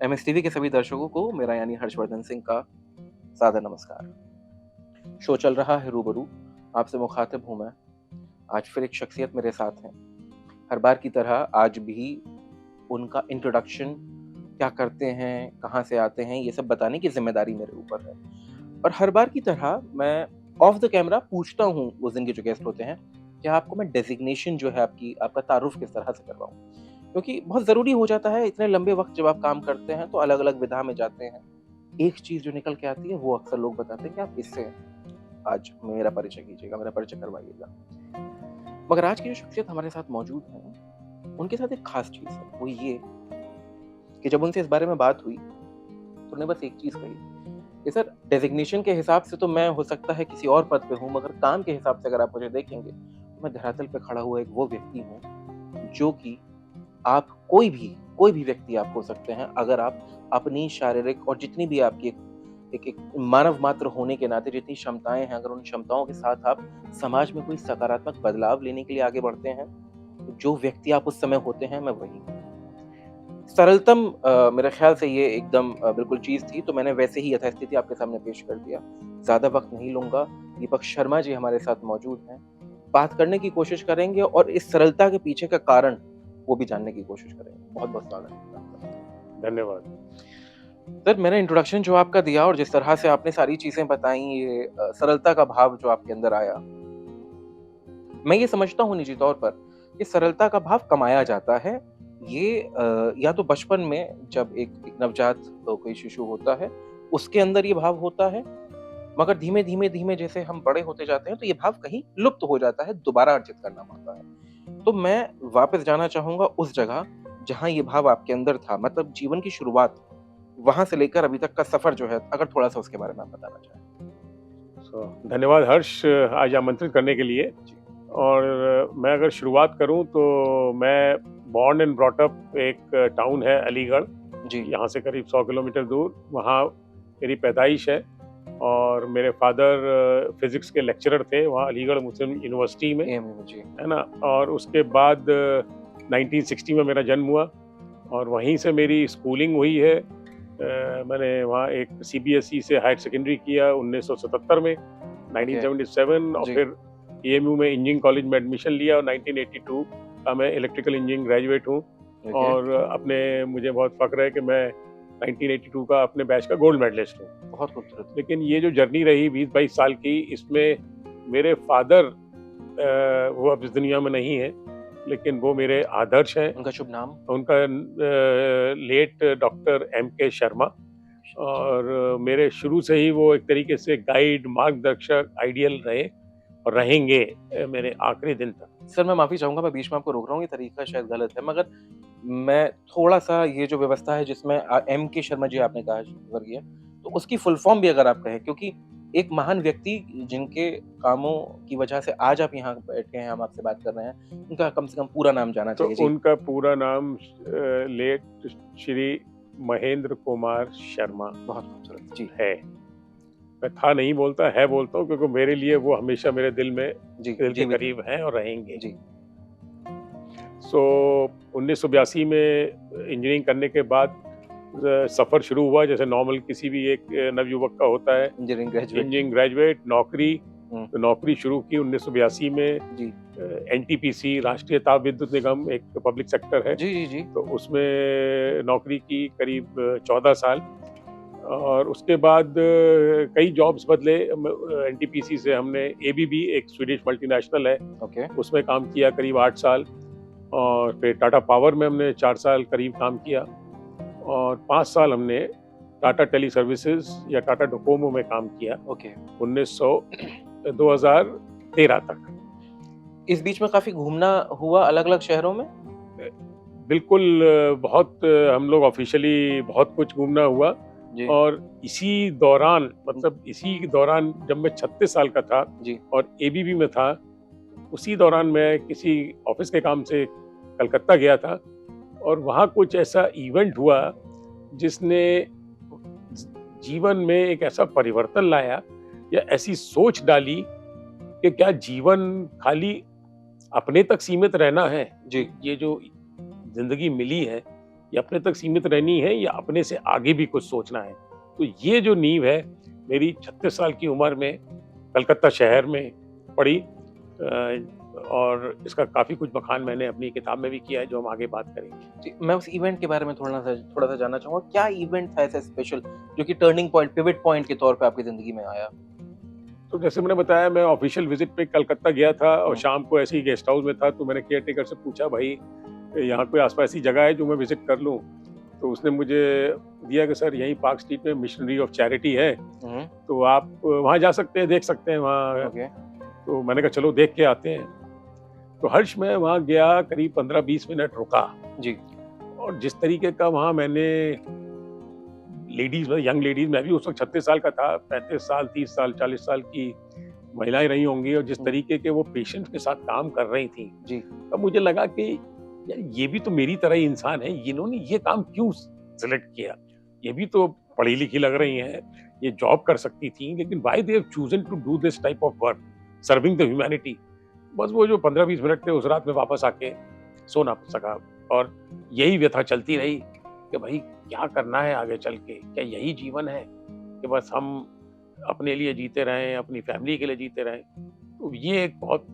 MS TV के सभी दर्शकों को मेरा यानी हर्षवर्धन सिंह का सादर नमस्कार। शो चल रहा है रूबरू, आपसे मुखातिब हूँ मैं। आज फिर एक शख्सियत मेरे साथ हैं। हर बार की तरह आज भी उनका इंट्रोडक्शन, क्या करते हैं, कहाँ से आते हैं, ये सब बताने की ज़िम्मेदारी मेरे ऊपर है। और हर बार की तरह मैं ऑफ द कैमरा पूछता हूँ उस दिन के जो गेस्ट होते हैं, क्या आपको मैं डेज़िग्नेशन जो है आपका तारुफ़ किस तरह से करवाऊँ? क्योंकि बहुत ज़रूरी हो जाता है, इतने लंबे वक़्त जब आप काम करते हैं तो अलग-अलग विधा में जाते हैं। एक चीज़ जो निकल के आती है वो अक्सर लोग बताते हैं कि आप इससे हैं। आज मेरा परिचय कीजिएगा, मेरा परिचय करवाइएगा। मगर आज की जो शख्सियत हमारे साथ मौजूद हैं, उनके साथ एक ख़ास चीज़ है, वो ये कि जब उनसे इस बारे में बात हुई, तो उन्होंने बस एक चीज़ कही कि सर डेज़िग्नेशन के हिसाब से तो मैं हो सकता है किसी और पद पे हूँ, मगर काम के हिसाब से अगर आप मुझे देखेंगे, तो मैं धरातल पे खड़ा हुआ एक वो व्यक्ति हूँ, जो कि आप कोई भी व्यक्ति आप हो सकते हैं, अगर आप अपनी शारीरिक और जितनी भी आपकी एक एक मानव मात्र होने के नाते जितनी क्षमताएँ हैं, अगर उन क्षमताओं के साथ आप समाज में कोई सकारात्मक बदलाव लेने के लिए आगे बढ़ते हैं, तो जो व्यक्ति आप उस समय होते हैं, मैं वही हूँ। सरलतम मेरे ख़्याल से ये एकदम बिल्कुल चीज़ थी, तो मैंने वैसे ही यथास्थिति आपके सामने पेश कर दिया। ज़्यादा वक़्त नहीं लूँगा, दीपक शर्मा जी हमारे साथ मौजूद हैं। बात करने की कोशिश करेंगे और इस सरलता के पीछे का कारण, वो भी जानने की कोशिश करेंगे। बहुत-बहुत स्वागत है आपका। धन्यवाद। सर, मैंने इंट्रोडक्शन जो आपका दिया और जिस तरह से आपने सारी चीज़ें बताई, ये सरलता का भाव जो आपके अंदर आया, मैं ये समझता हूँ निजी तौर पर कि सरलता का भाव कमाया जाता है। ये या तो बचपन में जब एक नवजात कोई शिशु होता है, उसके अंदर ये भाव होता है, मगर धीमे-धीमे जैसे हम बड़े होते जाते हैं, तो ये भाव कहीं लुप्त हो जाता है, दोबारा अर्जित करना पड़ता है। तो मैं वापस जाना चाहूँगा उस जगह, जहाँ ये भाव आपके अंदर था, मतलब जीवन की शुरुआत, वहाँ से लेकर अभी तक का सफ़र जो है, अगर थोड़ा-सा उसके बारे में आप बताना चाहें? धन्यवाद हर्ष, आज आमंत्रित करने के लिए। जी, और मैं अगर शुरुआत करूं तो मैं बॉर्न एंड ब्रॉट अप एक टाउन है अलीगढ़, जी, यहाँ से करीब 100 किलोमीटर दूर, वहाँ मेरी पैदाइश है। और मेरे फादर फिजिक्स के लेक्चरर थे वहाँ अलीगढ़ मुस्लिम यूनिवर्सिटी में, एएमयू में, जी, है ना। और उसके बाद 1960 में मेरा जन्म हुआ और वहीं से मेरी स्कूलिंग हुई है। मैंने वहाँ एक सीबीएसई से हायर सेकेंडरी किया 1977 में, ओके, 1977, और जी, फिर एएमयू में इंजीनियरिंग कॉलेज में एडमिशन लिया और 1982 का मैं इलेक्ट्रिकल इंजीनियरिंग ग्रेजुएट हूँ। ओके, और मुझे बहुत फ़ख्र है कि मैं 1982 का अपने बैच का गोल्ड मेडलिस्ट हूँ। बहुत खूबसूरत। लेकिन ये जो जर्नी रही 20-22 साल की, इसमें मेरे फादर वो अब इस दुनिया में नहीं है, लेकिन वो मेरे आदर्श हैं। उनका शुभ नाम? उनका लेट डॉक्टर एम के शर्मा। और मेरे शुरू से ही वो एक तरीके से गाइड, मार्गदर्शक, आइडियल रहे और रहेंगे मेरे आखिरी दिन तक। सर, मैं माफ़ी चाहूँगा, मैं बीच में आपको रोक रहा हूँ, ये तरीका शायद गलत है, मगर मैं थोड़ा-सा ये जो व्यवस्था है जिसमें एम के शर्मा जी आपने कहा स्वर्गीय, तो उसकी फुल फॉर्म भी अगर आप कहें, क्योंकि एक महान व्यक्ति जिनके कामों की वजह से आज आप यहाँ बैठे हैं, हम आपसे बात कर रहे हैं, उनका कम से कम पूरा नाम जाना तो चाहिए। जी, उनका पूरा नाम लेट श्री महेंद्र कुमार शर्मा बहुत खूबसूरत। जी, है। मैं था नहीं बोलता, है बोलता हूँ, क्योंकि मेरे लिए वो हमेशा मेरे दिल जी, के जीवित हैं। करीब हैं और रहेंगे। जी, सो 1982 में इंजीनियरिंग करने के बाद सफ़र शुरू हुआ, जैसे नॉर्मल किसी भी एक नवयुवक का होता है। Engineering graduate. इंजीनियरिंग ग्रेजुएट, नौकरी। हुँ, तो नौकरी शुरू की 1982 में। जी। एनटीपीसी, राष्ट्रीय ताप विद्युत निगम, एक पब्लिक सेक्टर है, जी, जी, जी। तो उसमें नौकरी की करीब 14 साल। और उसके बाद कई जॉब्स बदले। एनटीपीसी से हमने एबीबी, एक स्वीडिश मल्टीनेशनल है, ओके, उसमें काम किया करीब 8 साल। और फिर टाटा पावर में हमने 4 साल करीब काम किया। और 5 साल हमने टाटा टेली सर्विसेज या टाटा डोकोमो में काम किया ओके। 2013 तक। इस बीच में काफ़ी घूमना हुआ अलग-अलग शहरों में? बिल्कुल, बहुत हम लोग ऑफ़िशियली बहुत कुछ घूमना हुआ। जी, और इसी दौरान, मतलब इसी दौरान जब मैं 36 साल का था जी, और एबीबी में था, उसी दौरान मैं किसी ऑफ़िस के काम से कलकत्ता गया था। और वहाँ कुछ ऐसा इवेंट हुआ जिसने जीवन में एक ऐसा परिवर्तन लाया या ऐसी सोच डाली कि क्या जीवन खाली अपने तक सीमित रहना है? जी, ये जो ज़िंदगी मिली है, ये अपने तक सीमित रहनी है या अपने से आगे भी कुछ सोचना है। तो ये जो नींव है मेरी 36 साल की उम्र में कलकत्ता शहर में पड़ी, और इसका काफ़ी कुछ बखान मैंने अपनी किताब में भी किया है, जो हम आगे बात करेंगे। जी, मैं उस इवेंट के बारे में थोड़ा-सा जानना चाहूँगा, क्या इवेंट था ऐसा स्पेशल जो कि टर्निंग पॉइंट, पिवट पॉइंट के तौर पे आपकी ज़िंदगी में आया? तो जैसे मैंने बताया, मैं ऑफिशियल विजिट पे कलकत्ता गया था और हुँ, शाम को ऐसे ही गेस्ट हाउस में था, तो मैंने केयर टेकर से पूछा, भाई यहाँ कोई आस-पास ऐसी जगह है जो मैं विजिट कर लूँ? तो उसने मुझे दिया कि सर यहीं पार्क स्ट्रीट में मिशनरी ऑफ चैरिटी है, हुँ, तो आप वहाँ जा सकते हैं, देख सकते हैं वहाँ। ओके, तो मैंने कहा चलो देख के आते हैं। तो हर्ष मैं वहाँ गया, करीब 15-20 मिनट रुका, जी, और जिस तरीके का वहाँ मैंने लेडीज़, यंग लेडीज़, मैं भी उस वक़्त 36 साल का था, 35 साल, 30 साल, 40 साल की महिलाएँ रही होंगी, और जिस हुँ, तरीके के वो पेशेंट्स के साथ काम कर रही थीं, जी, तब मुझे लगा कि यार ये भी तो मेरी तरह ही इंसान है, इन्होंने ये काम क्यों सेलेक्ट किया? ये भी तो पढ़ी-लिखी लग रही हैं, ये जॉब कर सकती थीं, लेकिन why they have chosen to do this type of work, serving the humanity. बस वो जो 15-20 मिनट थे, उस रात में वापस आके सो ना सका, और यही व्यथा चलती रही कि भाई क्या करना है आगे चल के? क्या यही जीवन है कि बस हम अपने लिए जीते रहें, अपनी फैमिली के लिए जीते रहें? तो ये एक बहुत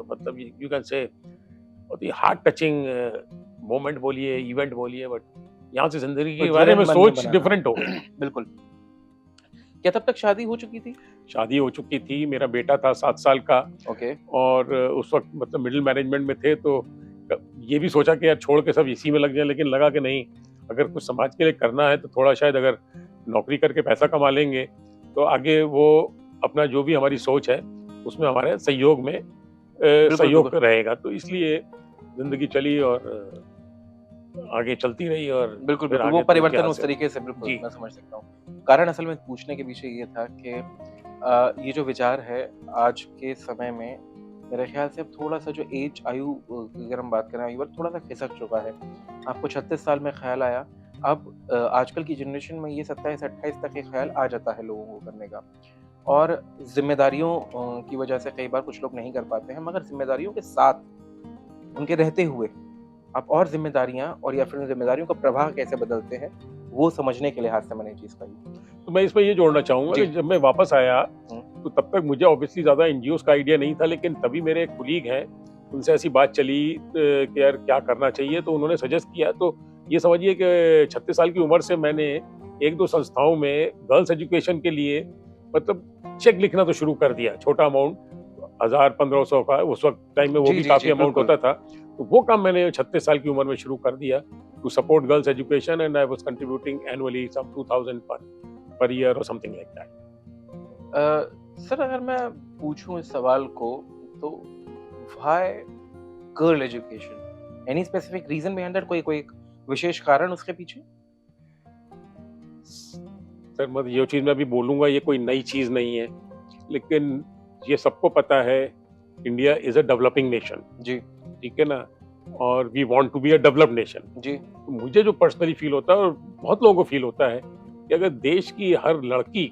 मतलब यू कैन से बहुत ही हार्ट टचिंग मोमेंट बोलिए, इवेंट बोलिए, बट यहाँ से ज़िंदगी तो के बारे में जीवन मन में सोच बना रहा। डिफरेंट हो गई। बिल्कुल। क्या तब तक शादी हो चुकी थी? शादी हो चुकी थी, मेरा बेटा था 7 साल का, ओके, और उस वक़्त मतलब मिडल मैनेजमेंट में थे, तो ये भी सोचा कि यार छोड़ के सब इसी में लग जाएँ, लेकिन लगा कि नहीं, अगर कुछ समाज के लिए करना है तो थोड़ा शायद अगर नौकरी करके पैसा कमा लेंगे, तो आगे वो अपना जो भी हमारी सोच है, उसमें हमारे सहयोग में बिल्कुल, सहयोग बिल्कुल। रहेगा। तो इसलिए ज़िंदगी चली और आगे चलती रही, और बिल्कुल, फिर बिल्कुल, वो आगे तो क्या परिवर्तन उस से तरीके से बिल्कुल जी। मैं समझ सकता हूँ। कारण असल में पूछने के पीछे ये था कि ये जो विचार है आज के समय में मेरे ख़्याल से अब थोड़ा-सा जो आयु अगर हम बात करें आयु पर थोड़ा-सा खिसक चुका है। आपको 36 साल में ख़्याल आया, अब आजकल की जनरेशन में ये 27-28 तक ये ख़्याल आ जाता है लोगों को करने का। और ज़िम्मेदारियों की वजह से कई बार कुछ लोग नहीं कर पाते हैं, मगर ज़िम्मेदारियों के साथ उनके रहते हुए आप और ज़िम्मेदारियाँ और या फिर उन ज़िम्मेदारियों का प्रवाह कैसे बदलते हैं, वो समझने के लिहाज़ से मैंने ये चीज़ कही। तो मैं इसमें ये जोड़ना चाहूँगा जी। कि जब मैं वापस आया, हुँ, तो तब तक मुझे ऑब्वियसली ज़्यादा एनजीओज़ का आइडिया नहीं था, लेकिन तभी मेरे एक कोलीग हैं, उनसे ऐसी बात चली कि यार क्या करना चाहिए, तो उन्होंने सजेस्ट किया। तो ये समझिए कि 36 साल की उम्र से मैंने 1-2 संस्थाओं में गर्ल्स एजुकेशन के लिए मतलब चेक लिखना तो शुरू कर दिया, छोटा अमाउंट 1000-1500 का, उस वक़्त टाइम में वो जी, भी जी, काफ़ी जी, अमाउंट बिल्कुल। होता था। तो वो काम मैंने 36 साल की उम्र में शुरू कर दिया, to support girls education, and I was contributing annually some 2000 per year और समथिंग लाइक दैट। सर अगर मैं पूछूँ इस सवाल को तो why girl education? Any specific reason behind that कोई कोई एक विशेष कारण उसके पीछे? सर मतलब ये चीज़ मैं अभी बोलूँगा, ये कोई नई चीज़ नहीं है, लेकिन ये सबको पता है, India is a developing nation, जी, ठीक है ना? और we want to be a developed nation. जी, तो मुझे जो पर्सनली फ़ील होता है, और बहुत लोगों को फ़ील होता है, कि अगर देश की हर लड़की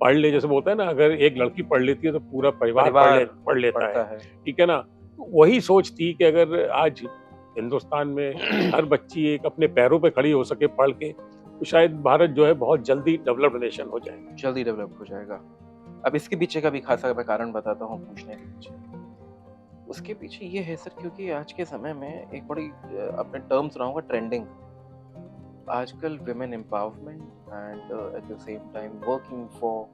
पढ़ ले, जैसे बोलते हैं ना, अगर एक लड़की पढ़ लेती है तो पूरा परिवार परिवार पढ़ लेता है, पढ़ता है। ठीक है ना? तो वही सोच थी कि अगर आज हिंदुस्तान में हर बच्ची एक अपने पैरों पे खड़ी हो सके पढ़ के, तो शायद भारत जो है बहुत जल्दी डेवलप्ड नेशन हो जाए। जल्दी डेवलप हो जाएगा। अब इसके पीछे का भी खासा मैं कारण बताता हूँ पूछने के पीछे। उसके पीछे ये है सर क्योंकि आज के समय में एक बड़ी आपने टर्म सुना होगा ट्रेंडिंग। आजकल women empowerment and at the same time working for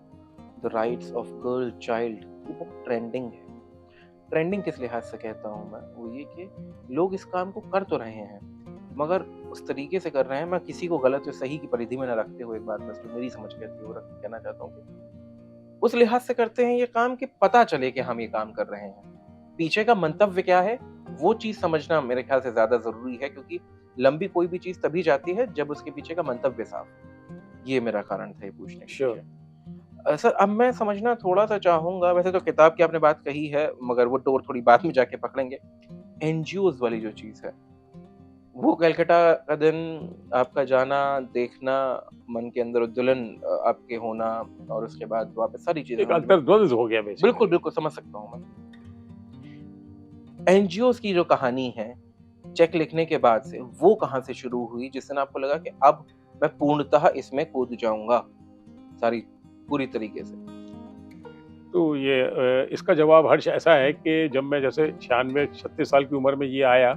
the rights of girl child ये बहुत ट्रेंडिंग है। ट्रेंडिंग किस लिहाज से कहता हूँ मैं वो ये कि लोग इस काम को कर तो रहे हैं मगर उस तरीके से कर रहे हैं मैं किसी को गलत या सही की परिधि में न रखते हुए एक बात बस जो मेरी समझ कहती है वो कहना चाहता हूँ कि उस लिहाज से करते हैं ये काम कि पता चले कि हम ये काम कर रहे हैं पीछे का मंतव्य क्या है वो चीज समझना मेरे ख्याल से ज्यादा जरूरी है क्योंकि लंबी कोई भी चीज तभी जाती है जब उसके पीछे का मंतव्य साफ हो। ये मेरा कारण था ये पूछने के श्योर। पीछे। सर अब मैं समझना थोड़ा-सा चाहूँगा वैसे तो किताब की आपने बात कही है मगर वो डोर थोड़ी बाद में जाके पकड़ेंगे। एनजीओज़ वाली जो चीज़ है, वो कलकत्ता का दिन आपका जाना, देखना, मन के अंदर उद्वेलन आपके होना और उसके बाद वापस सारी चीज़ें एक होना जो अंतर्द्वंद हो गया बिल्कुल, बेसिकली। बिल्कुल समझ सकता हूँ मैं। एनजीओज़ की जो कहानी है, चेक लिखने के बाद से वो कहाँ से शुरू हुई जिससे ना आपको लगा कि अब मैं पूर्णतः इसमें कूद जाऊँगा, सारी पूरी तरीके से? तो ये इसका जवाब हर्ष ऐसा है कि जब मैं जैसे 96-36 साल की उम्र में ये आया,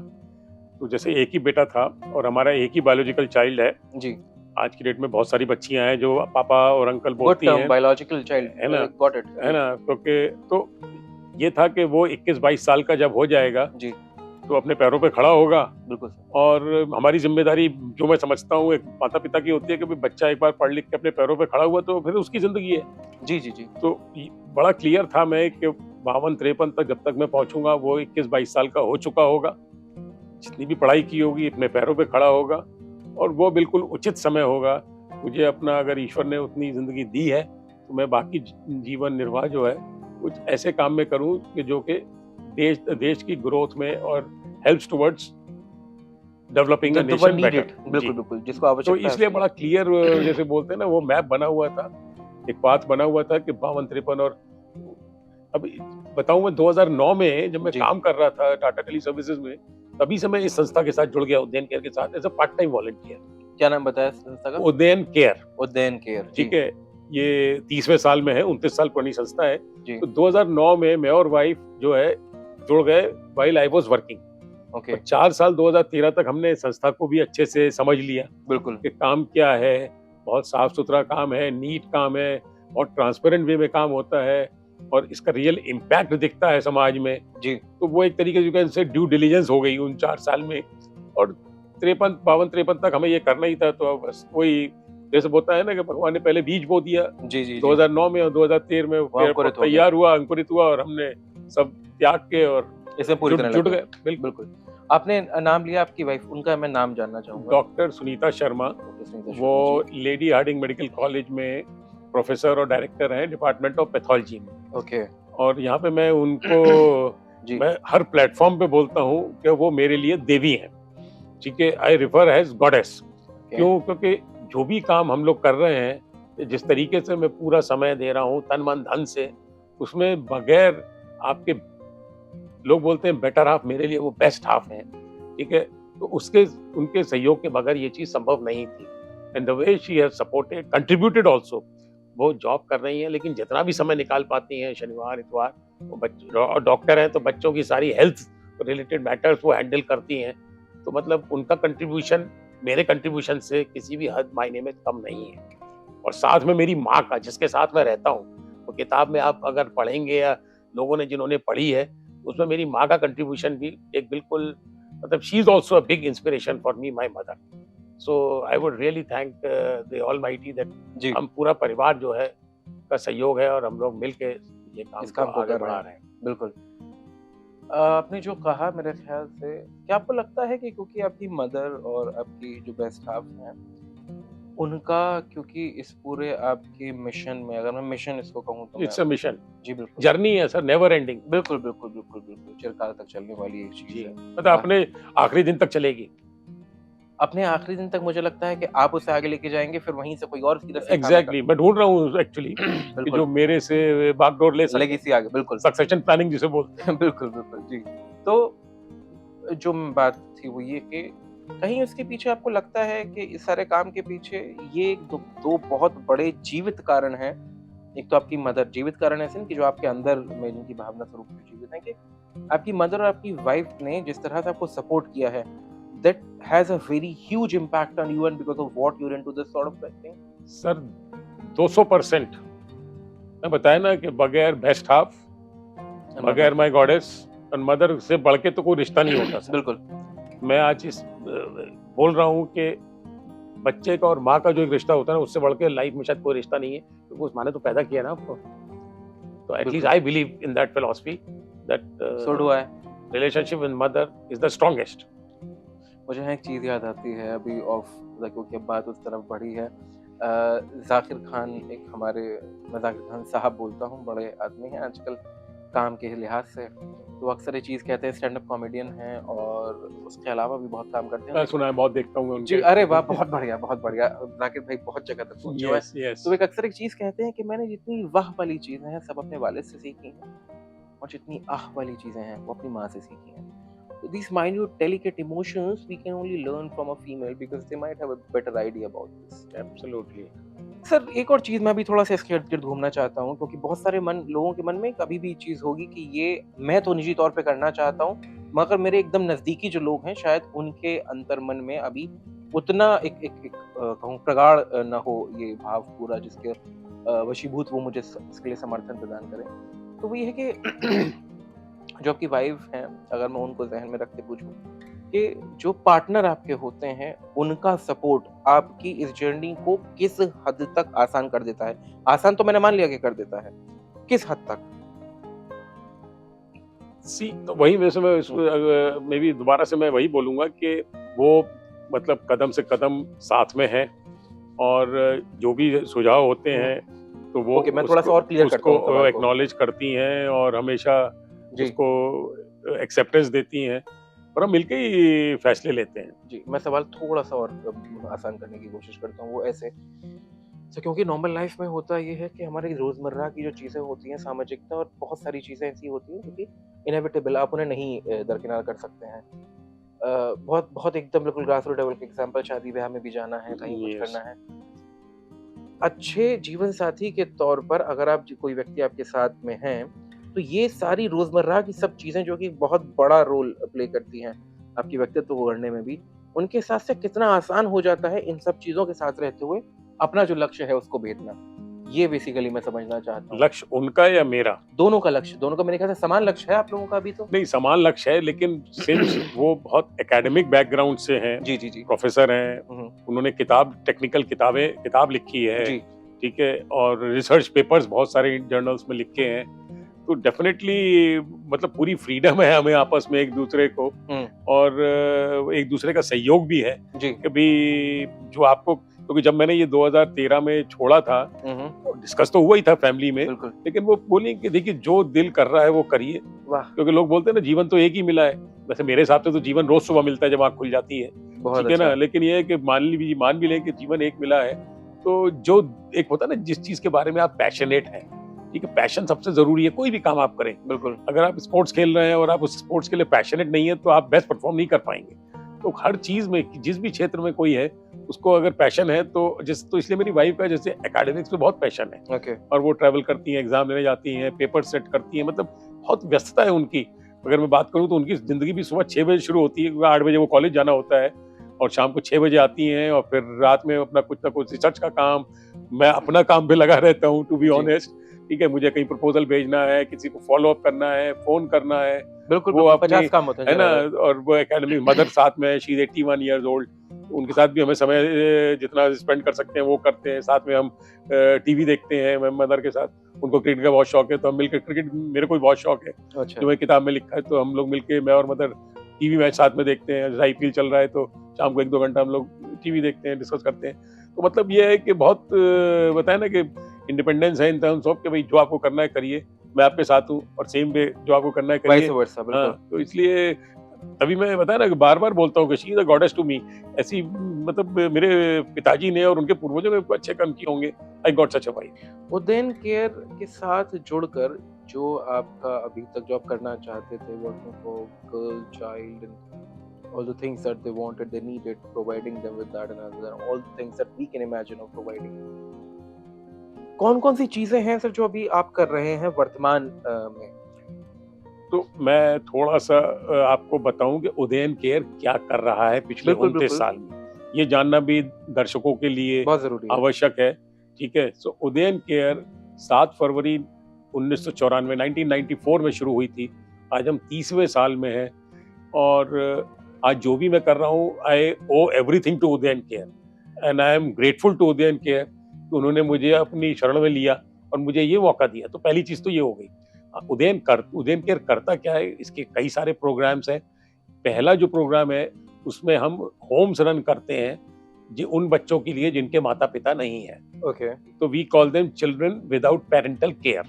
तो जैसे एक ही बेटा था और हमारा एक ही बायोलॉजिकल चाइल्ड है। जी। आज की डेट में बहुत सारी बच्चियां हैं जो पापा और अंकल गुड बोलती टर्म हैं, बायोलॉजिकल चाइल्ड, है ना? Got it. है ना? क्योंकि तो ये था कि वो 21-22 साल का जब हो जाएगा, जी, तो अपने पैरों पे खड़ा होगा। बिल्कुल सर। और हमारी ज़िम्मेदारी जो मैं समझता हूँ एक माता-पिता की होती है कि भाई बच्चा एक बार पढ़ लिख के अपने पैरों पे खड़ा हुआ तो फिर उसकी ज़िंदगी है। जी, जी, जी। तो बड़ा क्लियर था मैं कि 52-53 तक जब तक मैं पहुंचूंगा वो 21-22 साल का हो चुका होगा, जितनी भी पढ़ाई की होगी अपने पैरों पे खड़ा होगा और वो बिल्कुल उचित समय होगा। मुझे अपना अगर ईश्वर ने उतनी जिंदगी दी है तो मैं बाकी जीवन निर्वाह जो है कुछ ऐसे काम में करूं कि जो कि देश की ग्रोथ में और helps towards developing a the one nation need better. It, बिल्कुल, बिल्कुल, जिसको तो आवश्यकता है इसलिए उसकी। बड़ा क्लियर जैसे बोलते हैं ना वो मैप बना हुआ था, एक पाथ बना हुआ था कि 52-53 और अब बताऊं मैं 2009 में जब मैं जी, काम कर रहा था टाटा टेली सर्विसेज में, तभी से मैं इस संस्था के साथ जुड़ गया उदयन केयर के साथ as a part time volunteer. क्या नाम बताया संस्था का? उदयन केयर, उदयन केयर, जी, ठीक है, ये 30वें साल में है, 29 साल पुरानी संस्था है। जी, तो 2009 में मैं और वाइफ जो है जुड़ गए while I was working okay, और 4 साल 2013 तक हमने संस्था को भी अच्छे से समझ लिया बिल्कुल, कि काम क्या है, बहुत साफ सुथरा काम है, नीट काम है और ट्रांसपेरेंट वे में काम होता है और इसका रियल इम्पैक्ट दिखता है समाज में। जी, तो वो एक तरीके से ड्यू डिलिजेंस हो गई उन 4 साल में और 53 52-53 तक हमें ये करना ही था। तो बस वही जैसे होता है ना कि भगवान ने पहले बीज बो दिया जी, जी, जी, 2009 में और 2013 में वो पेड़ अंकुरित हो गया, तैयार हुआ, अंकुरित हुआ और हमने सब त्याग के और इसमें पूरी तरह जुट लग गए, गए। बिल्कुल। बिल्कुल। आपने नाम लिया आपकी वाइफ, उनका मैं नाम जानना चाहूँगा। डॉक्टर सुनीता शर्मा, ओके, सुनीता वो Sharma ji, lady Hardinge medical college में प्रोफेसर और डायरेक्टर हैं डिपार्टमेंट ऑफ पैथोलॉजी में। ओके, और यहाँ पे मैं उनको जी, मैं हर प्लेटफॉर्म पे बोलता हूँ कि वो मेरे लिए देवी हैं, ठीक है? आई रिफर एज गॉडेस। ओके, क्यों? क्योंकि जो भी काम हम लोग कर रहे हैं, जिस तरीके से मैं पूरा समय दे रहा हूँ तन मन धन से, उसमें बगैर आपके लोग बोलते हैं बेटर हाफ, मेरे लिए वो बेस्ट हाफ है, ठीक है? तो उसके उनके सहयोग के बगैर ये चीज़ संभव नहीं थी। And the way she has supported contributed also. वो जॉब कर रही हैं लेकिन जितना भी समय निकाल पाती हैं शनिवार, इतवार, वो डॉक्टर हैं तो बच्चों की सारी हेल्थ रिलेटेड मैटर्स वो हैंडल करती हैं। तो मतलब उनका कंट्रीब्यूशन मेरे कंट्रीब्यूशन से किसी भी हद मायने में कम नहीं है। और साथ में मेरी माँ का जिसके साथ मैं रहता हूँ, तो किताब में आप अगर पढ़ेंगे या लोगों ने जिन्होंने पढ़ी है, उसमें मेरी माँ का कंट्रीब्यूशन भी एक बिल्कुल मतलब she is also a big inspiration for me, my mother. So I would really thank the almighty that जी, हम पूरा परिवार जो है का सहयोग है और हम लोग मिलके ये काम इस को काम को आगे कर बढ़ा रहे रहे हैं। हैं, बिल्कुल। आपने जो कहा मेरे ख्याल से क्या आपको लगता है कि क्योंकि आपकी मदर और आपकी जो बेस्ट हाफ हैं, उनका क्योंकि इस पूरे आपके मिशन में अगर मैं मिशन इसको कहूँ तो मैं इट्स अ मिशन, जी, बिल्कुल। जर्नी है सर, नेवर एंडिंग। बिल्कुल, बिल्कुल, बिल्कुल, बिल्कुल, चिरकाल तक चलने वाली एक चीज़ जी, है। मतलब अ, अपने आखिरी दिन तक चलेगी। अपने आखिरी दिन तक मुझे लगता है कि आप उसे आगे लेके जाएँगे, फिर वहीं से कोई और सीधा सिखाएगा। एग्ज़ैक्टली, मैं ढूँढ रहा हूँ एक्चुअली कि जो बिल्कुल, मेरे से बागडोर ले सके। लेगेसी आगे, बिल्कुल। सक्सेशन प्लानिंग जिसे बोलते हैं। बिल्कुल, बिल्कुल, जी। तो जो बात थी वो ये कि कहीं उसके पीछे आपको लगता है कि इस सारे काम के पीछे ये 2 बहुत बड़े जीवित कारण हैं। एक तो आपकी मदर, जीवित कारण ऐसे नहीं कि जो आपके अंदर में जिनकी भावना स्वरूप में जीवित हैं, कि आपकी मदर और आपकी वाइफ ने जिस तरह से आपको सपोर्ट किया है, that has a very huge impact on you and because of what you are into this sort of thing. Sir 200% मैं बताया ना कि बगैर बेस्ट हाफ, बगैर माय गॉडेस और मदर से बढ़ के तो कोई रिश्ता नहीं होता सर। बिल्कुल, मैं आज बोल रहा हूँ कि बच्चे का और माँ का जो एक रिश्ता होता है ना, उससे बढ़ के लाइफ में शायद कोई रिश्ता नहीं है, क्योंकि उस माँ ने तो पैदा किया ना आपको। तो एट लीस्ट बिल्कुल। I believe in that philosophy that so do I. Relationship with mother is the strongest. मुझे यहाँ एक चीज़ याद आती है अभी ऑफ क्योंकि अब बात उस तरफ बढ़ी है। ज़ाकिर खान एक हमारे मैं ज़ाकिर खान साहब बोलता हूँ, बड़े आदमी हैं आजकल काम के लिहाज से। तो अक्सर ये चीज़ कहते हैं स्टैंड अप कॉमेडियन हैं और उसके अलावा भी बहुत काम करते हैं। मैं सुना है, बहुत देखता हूँ जी, उनके। अरे वाह! बहुत बढ़िया, बहुत बढ़िया। ज़ाकिर भाई बहुत जगह तक पहुँचे हुए हैं। Yes yes. तो एक अक्सर एक चीज़ कहते हैं कि मैंने जितनी वाह वाली चीज़ें हैं सब अपने वालिद से सीखी हैं और जितनी आह वाली चीज़ें हैं वो अपनी माँ से सीखी हैं। these minute delicate emotions we can only learn from a female because they might have a better idea about this. Absolutely. Sir एक और चीज़ मैं भी थोड़ा-सा इसके इर्द-गिर्द घूमना चाहता हूँ क्योंकि बहुत सारे लोगों के मन में कभी भी चीज़ होगी कि ये मैं तो निजी तौर पे करना चाहता हूँ, मगर मेरे एकदम नज़दीकी जो लोग हैं शायद उनके अंतर्मन में अभी उतना कहूँ प्रगाढ़ ना हो ये भाव पूरा जिसके वशीभूत वो मुझे इसके लिए समर्थन प्रदान करें। तो वो ये है कि जो आपकी वाइफ़ हैं, अगर मैं उनको ज़हन में रख के पूछूँ कि जो पार्टनर आपके होते हैं, उनका सपोर्ट आपकी इस जर्नी को किस हद तक आसान कर देता है? आसान तो मैंने मान लिया कि कर देता है, किस हद तक? सी तो वही वैसे मैं इसको मे बी दोबारा से मैं वही बोलूँगा कि वो मतलब कदम से कदम साथ में हैं और जो भी सुझाव होते हैं तो वो ओके, मैं थोड़ा-सा और क्लियर करता हूँ सवाल उसको को। एक्नॉलेज करती हैं और हमेशा जी, उसको एक्सेप्टेंस देती हैं और हम मिलके ही फैसले लेते हैं। जी, मैं सवाल थोड़ा-सा और आसान करने की कोशिश करता हूँ, वो ऐसे क्योंकि नॉर्मल लाइफ में होता ये है कि हमारी रोज़मर्रा की जो चीज़ें होती हैं, सामाजिकता और बहुत सारी चीज़ें ऐसी होती हैं जो कि इनेविटेबल आप उन्हें नहीं दरकिनार कर सकते हैं। बहुत बहुत एकदम बिल्कुल ग्रास रूट लेवल के एग्ज़ाम्पल शादी-ब्याह में भी जाना है, कहीं कुछ यस। करना है। अच्छे जीवन साथी के तौर पर अगर आप कोई व्यक्ति आपके साथ में हैं, तो ये सारी रोज़मर्रा की सब चीज़ें जो कि बहुत बड़ा रोल प्ले करती हैं, आपके व्यक्तित्व को गढ़ने में भी, उनके साथ से कितना आसान हो जाता है इन सब चीज़ों के साथ रहते हुए, अपना जो लक्ष्य है उसको भेदना। ये बेसिकली मैं समझना चाहता हूँ। लक्ष्य उनका या मेरा? दोनों का लक्ष्य, दोनों का मेरे ख्याल से समान लक्ष्य है आप लोगों का अभी तो? नहीं, समान लक्ष्य है लेकिन सिंस वो बहुत एकेडमिक बैकग्राउंड से हैं, जी, जी, जी। प्रोफेसर हैं, हुँ, उन्होंने टेक्निकल किताब लिखी है, जी। ठीक है? और रिसर्च पेपर्स बहुत सारे जर्नल्स में लिखे हैं। तो डेफिनेटली मतलब पूरी फ्रीडम है हमें आपस में एक-दूसरे को हुँ, और एक-दूसरे का सहयोग भी है। जी। कभी जो आपको क्योंकि जब मैंने ये 2013 में छोड़ा था, हुँ, हुँ। डिस्कस तो हुआ ही था फैमिली में, बिल्कुल। लेकिन वो बोली कि देखिए जो दिल कर रहा है वो करिए। वाह! क्योंकि लोग बोलते हैं ना जीवन तो एक ही मिला है। वैसे मेरे हिसाब से तो जीवन रोज़ सुबह मिलता है जब आँख खुल जाती है। बहुत ठीक है ना? अच्छा। लेकिन ये है कि मान भी लें कि जीवन एक मिला है, तो जो एक होता है ना जिस चीज़ के बारे में आप पैशनेट हैं, ठीक है? पैशन सबसे ज़रूरी है, कोई भी काम आप करें। बिल्कुल। अगर आप स्पोर्ट्स खेल रहे हैं और आप उस स्पोर्ट्स के लिए पैशनेट नहीं है, तो आप बेस्ट परफ़ॉर्म नहीं कर पाएँगे। तो हर चीज़ में जिस भी क्षेत्र में कोई है, उसको अगर पैशन है तो इसलिए मेरी वाइफ़ का जैसे एकेडमिक्स में बहुत पैशन है ओके। और वो ट्रैवल करती हैं, एग्ज़ाम देने जाती हैं, पेपर सेट करती हैं, मतलब बहुत व्यस्तता है उनकी। अगर मैं बात करूँ तो उनकी ज़िंदगी भी सुबह 6 बजे शुरू होती है क्योंकि 8 बजे वो कॉलेज जाना होता है और शाम को 6 बजे आती हैं और फिर रात में अपना कुछ ना कुछ रिसर्च का काम, मैं अपना काम पे लगा रहता हूँ टू बी जी। ऑनेस्ट। ठीक है, मुझे कहीं प्रपोज़ल भेजना है, किसी को फ़ॉलो अप करना है, फ़ोन करना है, बिल्कुल, वो बिल्कुल, अपनी 50 काम होते हैं है ना? ज़रा-ज़रा। और वो एकेडमिक मदर साथ में है, शी इज़ 81 इयर्स ओल्ड। उनके साथ भी हमें समय जितना स्पेंड कर सकते हैं वो करते हैं। साथ में हम टीवी देखते हैं, मैं मदर के साथ। उनको क्रिकेट का बहुत शौक है तो हम मिलकर क्रिकेट मेरे को भी बहुत शौक है, अच्छा। जो मैंने किताब में लिखा है तो हम लोग मिलके मैं और मदर टीवी मैच साथ में देखते हैं। जैसे आईपीएल चल रहा है तो शाम को 1-2 घंटा हम लोग टीवी देखते हैं, डिस्कस करते हैं। तो मतलब ये है कि बहुत बताया ना कि इंडिपेंडेंस है इन टर्म्स ऑफ कि भई जो आपको करना है करिए, मैं आपके साथ हूँ और सेम वे जो आपको करना है वाइस करिए। वर्सा बिल्कुल। हाँ, तो इसलिए तभी मैं बताया ना कि बार-बार बोलता हूँ कि she is a goddess to me. ऐसी मतलब मेरे पिताजी ने और उनके पूर्वजों ने अच्छे कर्म किए होंगे। I got such a wife. Udayan care के साथ जुड़कर जो आपका अभी तक जो आप करना चाहते थे working for girl child and all the things that they wanted, they needed, providing them with that and other, all the things that we can imagine of providing. कौन-कौन सी चीजें हैं सर जो अभी आप कर रहे हैं वर्तमान में? तो मैं थोड़ा-सा आपको बताऊँ कि उदयन केयर क्या कर रहा है पिछले बिल्कुल, 29 बिल्कुल। साल में। ये जानना भी दर्शकों के लिए बहुत ज़रूरी है। आवश्यक है, ठीक है? सो उदयन केयर 7 फरवरी 1994 1994 में शुरू हुई थी। आज हम 30वें साल में हैं और आज जो भी मैं कर रहा हूँ, I owe everything to Udayan care and I am grateful to Udayan care कि उन्होंने मुझे अपनी शरण में लिया और मुझे ये मौका दिया। तो पहली चीज़ तो ये हो गई। उदयन केयर करता क्या है? इसके कई सारे प्रोग्राम्स हैं। पहला जो प्रोग्राम है, उसमें हम होम्स रन करते हैं, उन बच्चों के लिए जिनके माता-पिता नहीं हैं। ओके। तो we call them children without parental care,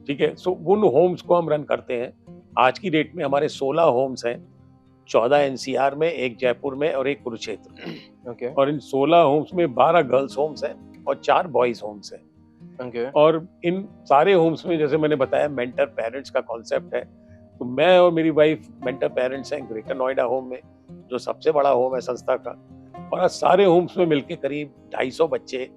ठीक है? सो उन होम्स को हम रन करते हैं। आज की डेट में हमारे 16 होम्स हैं, 14 एनसीआर में, 1 जयपुर में और 1 कुरुक्षेत्र में। ओके। और इन 16 होम्स में 12 गर्ल्स होम्स हैं और 4 बॉयज़ होम्स हैं। ओके। और इन सारे होम्स में जैसे मैंने बताया मेंटर पेरेंट्स का कॉन्सेप्ट है। तो मैं और मेरी वाइफ मेंटर पेरेंट्स हैं ग्रेटर नोएडा होम में, जो सबसे बड़ा होम है संस्था का, और आज सारे होम्स में मिलके करीब 250 बच्चे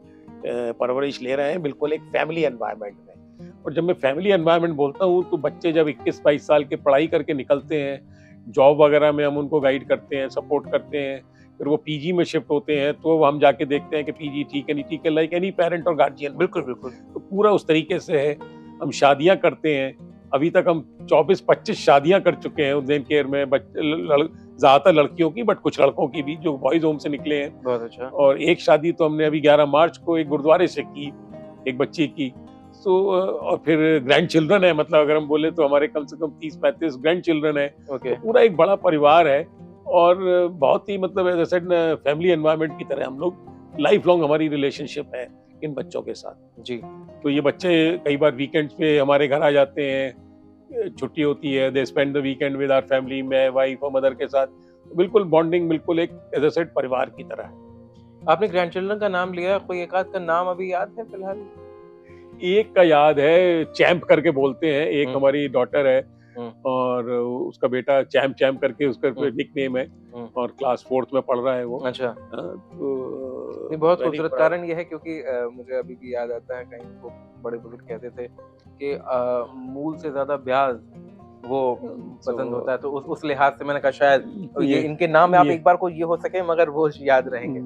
परवरिश ले रहे हैं, बिल्कुल एक फैमिली एनवायरनमेंट में। और जब मैं फैमिली एनवायरनमेंट बोलता हूँ तो बच्चे जब 21-22 साल के पढ़ाई करके निकलते हैं, जॉब वगैरह में हम उनको गाइड करते हैं, सपोर्ट करते हैं, फिर वो पीजी में शिफ्ट होते हैं तो हम जाके देखते हैं कि पीजी ठीक है नहीं ठीक है, लाइक एनी पेरेंट और गार्जियन। बिल्कुल बिल्कुल। तो पूरा उस तरीके से है। हम शादियां करते हैं, अभी तक हम 24-25 शादियां कर चुके हैं उज्जैन केयर में, ज्यादातर लड़कियों की, बट कुछ लड़कों की भी जो बॉयज होम से निकले हैं। बहुत अच्छा। और एक शादी तो हमने अभी 11 मार्च को एक गुरुद्वारे से की, एक बच्ची की। सो और फिर ग्रैंड चिल्ड्रन है, मतलब अगर हम बोले तो हमारे कम से कम 30-35 ग्रैंड चिल्ड्रन है। ओके। तो पूरा एक बड़ा परिवार है और बहुत ही मतलब as I said family environment की तरह हम लोग लाइफ लॉन्ग हमारी रिलेशनशिप है इन बच्चों के साथ। जी। तो ये बच्चे कई बार वीकेंड्स पे हमारे घर आ जाते हैं, छुट्टी होती है, they spend the weekend with our family, मैं वाइफ और मदर के साथ। बिल्कुल बॉन्डिंग बिल्कुल एक एज आई सेड परिवार की तरह है। आपने ग्रैंड चिल्ड्रन का नाम लिया, कोई एक आध का नाम अभी याद है फिलहाल? एक का याद है, चैंप करके बोलते हैं, एक हमारी डॉटर है और उसका बेटा चैंप चैंप करके उसका निकनेम है और क्लास 4th में पढ़ रहा है वो। अच्छा। तो ये बहुत खूबसूरत कारण ये है क्योंकि मुझे अभी भी याद आता है कहीं वो बड़े बुजुर्ग कहते थे कि मूल से ज्यादा ब्याज वो पसंद होता है, तो उस लिहाज से मैंने कहा शायद ये इनके नाम में आप एक बार को ये हो सके मगर वो याद रहेंगे।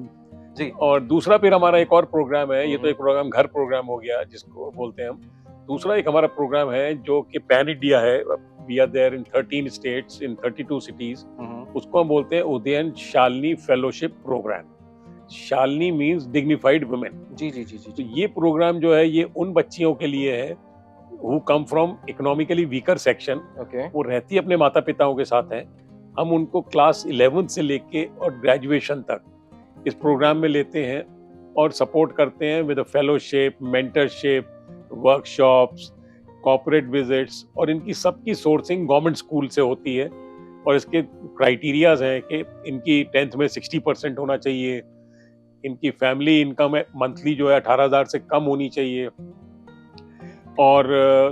जी। और दूसरा फिर हमारा एक और प्रोग्राम है, ये तो एक प्रोग्राम घर प्रोग्राम हो गया जिसको बोलते हैं हम। दूसरा एक हमारा प्रोग्राम है जो कि पैन इंडिया है, we are there in 13 states in 32 cities. उसको हम बोलते हैं Udayan Shalini fellowship programme. Shalini means dignified women. जी जी जी जी। तो ये प्रोग्राम जो है ये उन बच्चियों के लिए है who come from economically weaker section। Okay. वो रहती अपने माता पिताओं के साथ हैं। हम उनको क्लास 11 से लेके और ग्रेजुएशन तक इस प्रोग्राम में लेते हैं और सपोर्ट करते हैं with fellowship, mentorship, workshops, corporate visits, और इनकी सबकी सोर्सिंग गवर्नमेंट स्कूल से होती है। और इसके क्राइटेरियाज हैं कि इनकी 10th में 60% होना चाहिए, इनकी फैमिली इनकम मंथली जो है 18,000 से कम होनी चाहिए। और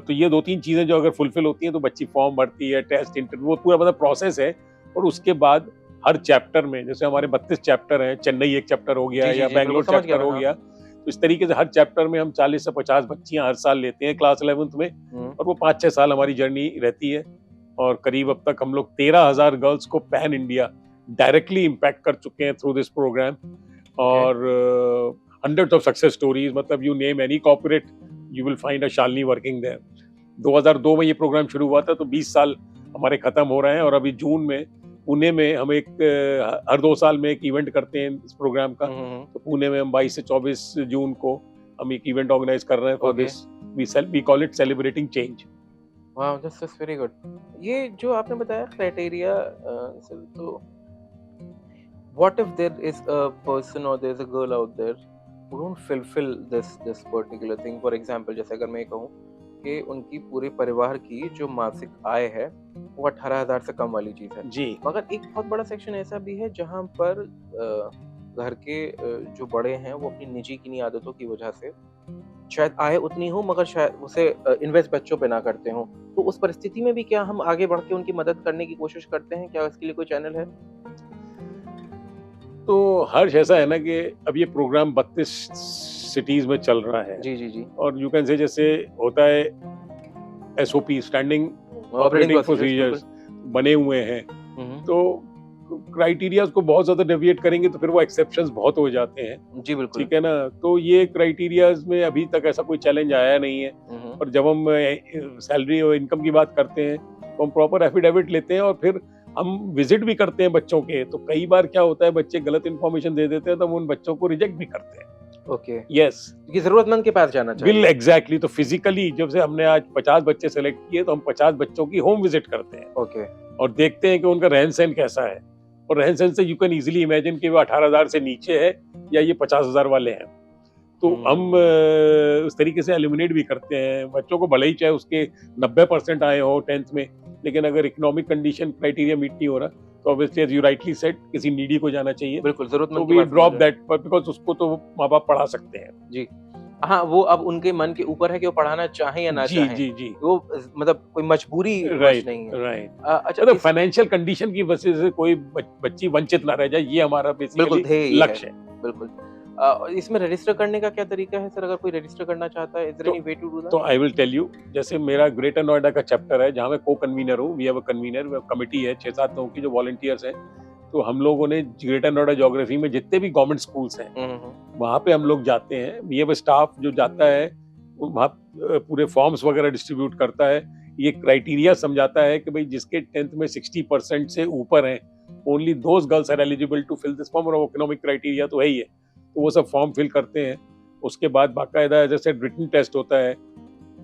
तो ये 2-3 चीजें जो अगर फुलफिल होती हैं तो बच्ची फॉर्म भरती है, टेस्ट, इंटरव्यू, वो पूरा मतलब प्रोसेस है। और उसके बाद हर चैप्टर में, जैसे हमारे 32 चैप्टर हैं, चेन्नई एक चैप्टर हो गया या बेंगलोर चैप्टर हो गया, तो इस तरीके से हर चैप्टर में हम 40 से 50 बच्चियां हर साल लेते हैं क्लास 11th में। और वो 5-6 साल हमारी जर्नी रहती है और करीब अब तक हम लोग 13,000 गर्ल्स को पैन इंडिया डायरेक्टली इम्पैक्ट कर चुके हैं थ्रू दिस प्रोग्राम। और hundreds of success stories, मतलब you name any corporate you will find a Shalini working there। 2002 में ये प्रोग्राम शुरू हुआ था, तो 20 साल हमारे खत्म हो रहे हैं। और अभी जून में पुणे में हम एक हर 2 साल में एक इवेंट करते हैं इस प्रोग्राम का। तो पुणे में हम 22 से 24 जून को हम एक इवेंट ऑर्गेनाइज कर रहे हैं for this, we call it celebrating change. Wow, this is very good. ये जो आपने बताया क्राइटेरिया, तो what if there is a person or there is a girl out there who don't fulfill this particular thing? For example, जैसे अगर मैं कहूँ कि उनकी पूरे परिवार की जो मासिक आय है वो 18,000 से कम वाली चीज है जी, मगर एक बहुत बड़ा सेक्शन ऐसा भी है जहाँ पर घर के जो बड़े हैं वो अपनी निजी किन्हीं आदतों की वजह से शायद आय उतनी हो मगर शायद उसे इन्वेस्ट बच्चों पे ना करते हो। तो उस परिस्थिति में भी क्या हम आगे बढ़ के उनकी मदद करने की कोशिश करते हैं? क्या इसके लिए कोई चैनल है? तो हर्ष ऐसा है ना कि अब ये प्रोग्राम 32 सिटीज में चल रहा है। जी जी जी। और यू कैन से जैसे होता है एसओपी, स्टैंडिंग ऑपरेटिंग प्रोसीजर्स बने हुए हैं, तो क्राइटेरियाज को बहुत ज्यादा डेविएट करेंगे तो फिर वो एक्सेप्शंस बहुत हो जाते हैं। जी बिल्कुल, ठीक है ना। तो ये क्राइटेरियाज में अभी तक ऐसा कोई चैलेंज आया नहीं है। और जब हम सैलरी और इनकम की बात करते हैं तो हम प्रॉपर एफिडेविट लेते हैं और फिर हम विजिट भी करते हैं बच्चों के। तो कई बार क्या होता है, बच्चे गलत इन्फॉर्मेशन दे देते हैं तो हम उन बच्चों को रिजेक्ट भी करते हैं। ओके, यस, ये जरूरतमंद के पास जाना चाहिए। Bill exactly. तो फिजिकली जब से हमने आज 50 बच्चे सेलेक्ट किए तो हम 50 बच्चों की होम विजिट करते हैं। ओके। और देखते हैं कि उनका रहन सहन कैसा है। और रहन सहन से यू कैन इजीली इमेजिन कि वो 18,000 से नीचे है या ये 50,000 वाले हैं। तो हम उस तरीके से एलिमिनेट भी करते हैं बच्चों को, भले ही चाहे उसके 90% आए हो 10th में, लेकिन अगर इकोनॉमिक कंडीशन क्राइटेरिया मीट नहीं हो रहा तो obviously as you rightly said किसी नीडी को जाना चाहिए। बिल्कुल, जरूरतमंद तो वी ड्रॉप दैट बिकॉज़ उसको तो माँ बाप पढ़ा सकते हैं। जी। हाँ, वो अब उनके मन के ऊपर है कि वो पढ़ाना चाहें या ना जी, चाहें। जी, जी। वो मतलब कोई मजबूरी वश राइट, नहीं है। राइट। अच्छा मतलब इस फाइनेंशियल कंडीशन की वजह से कोई बच्ची वंचित ना रह जाए, ये हमारा बिल्कुल बेसिकली ध्येय ये है, लक्ष्य है। बिल्कुल। इसमें रजिस्टर करने का क्या तरीका है सर? अगर कोई रजिस्टर करना चाहता है, इज़ देयर तो एनी वे टू डू तो that? I will tell you, जैसे मेरा ग्रेटर नोएडा का चैप्टर है जहाँ मैं को-कन्वीनर हूँ, we have a convener, committee है 6-7 लोगों की जो वॉलंटियर्स हैं। तो हम लोगों ने ग्रेटर नोएडा ज्योग्राफी में जितने भी गवर्नमेंट स्कूल्स हैं, हुँ, हुँ, हुँ। वहाँ पे हम लोग जाते हैं। वी हैव अ स्टाफ जो जाता है, वो वहाँ पूरे फॉर्म्स वगैरह डिस्ट्रीब्यूट करता है। ये क्राइटेरिया समझाता है कि भई जिसके 10th में 60% से ऊपर हैं, only those girls are eligible to fill this form, और इकोनॉमिक क्राइटेरिया तो है ही है। तो वो सब फॉर्म फिल करते हैं। उसके बाद बाकायदा as I said written test होता है।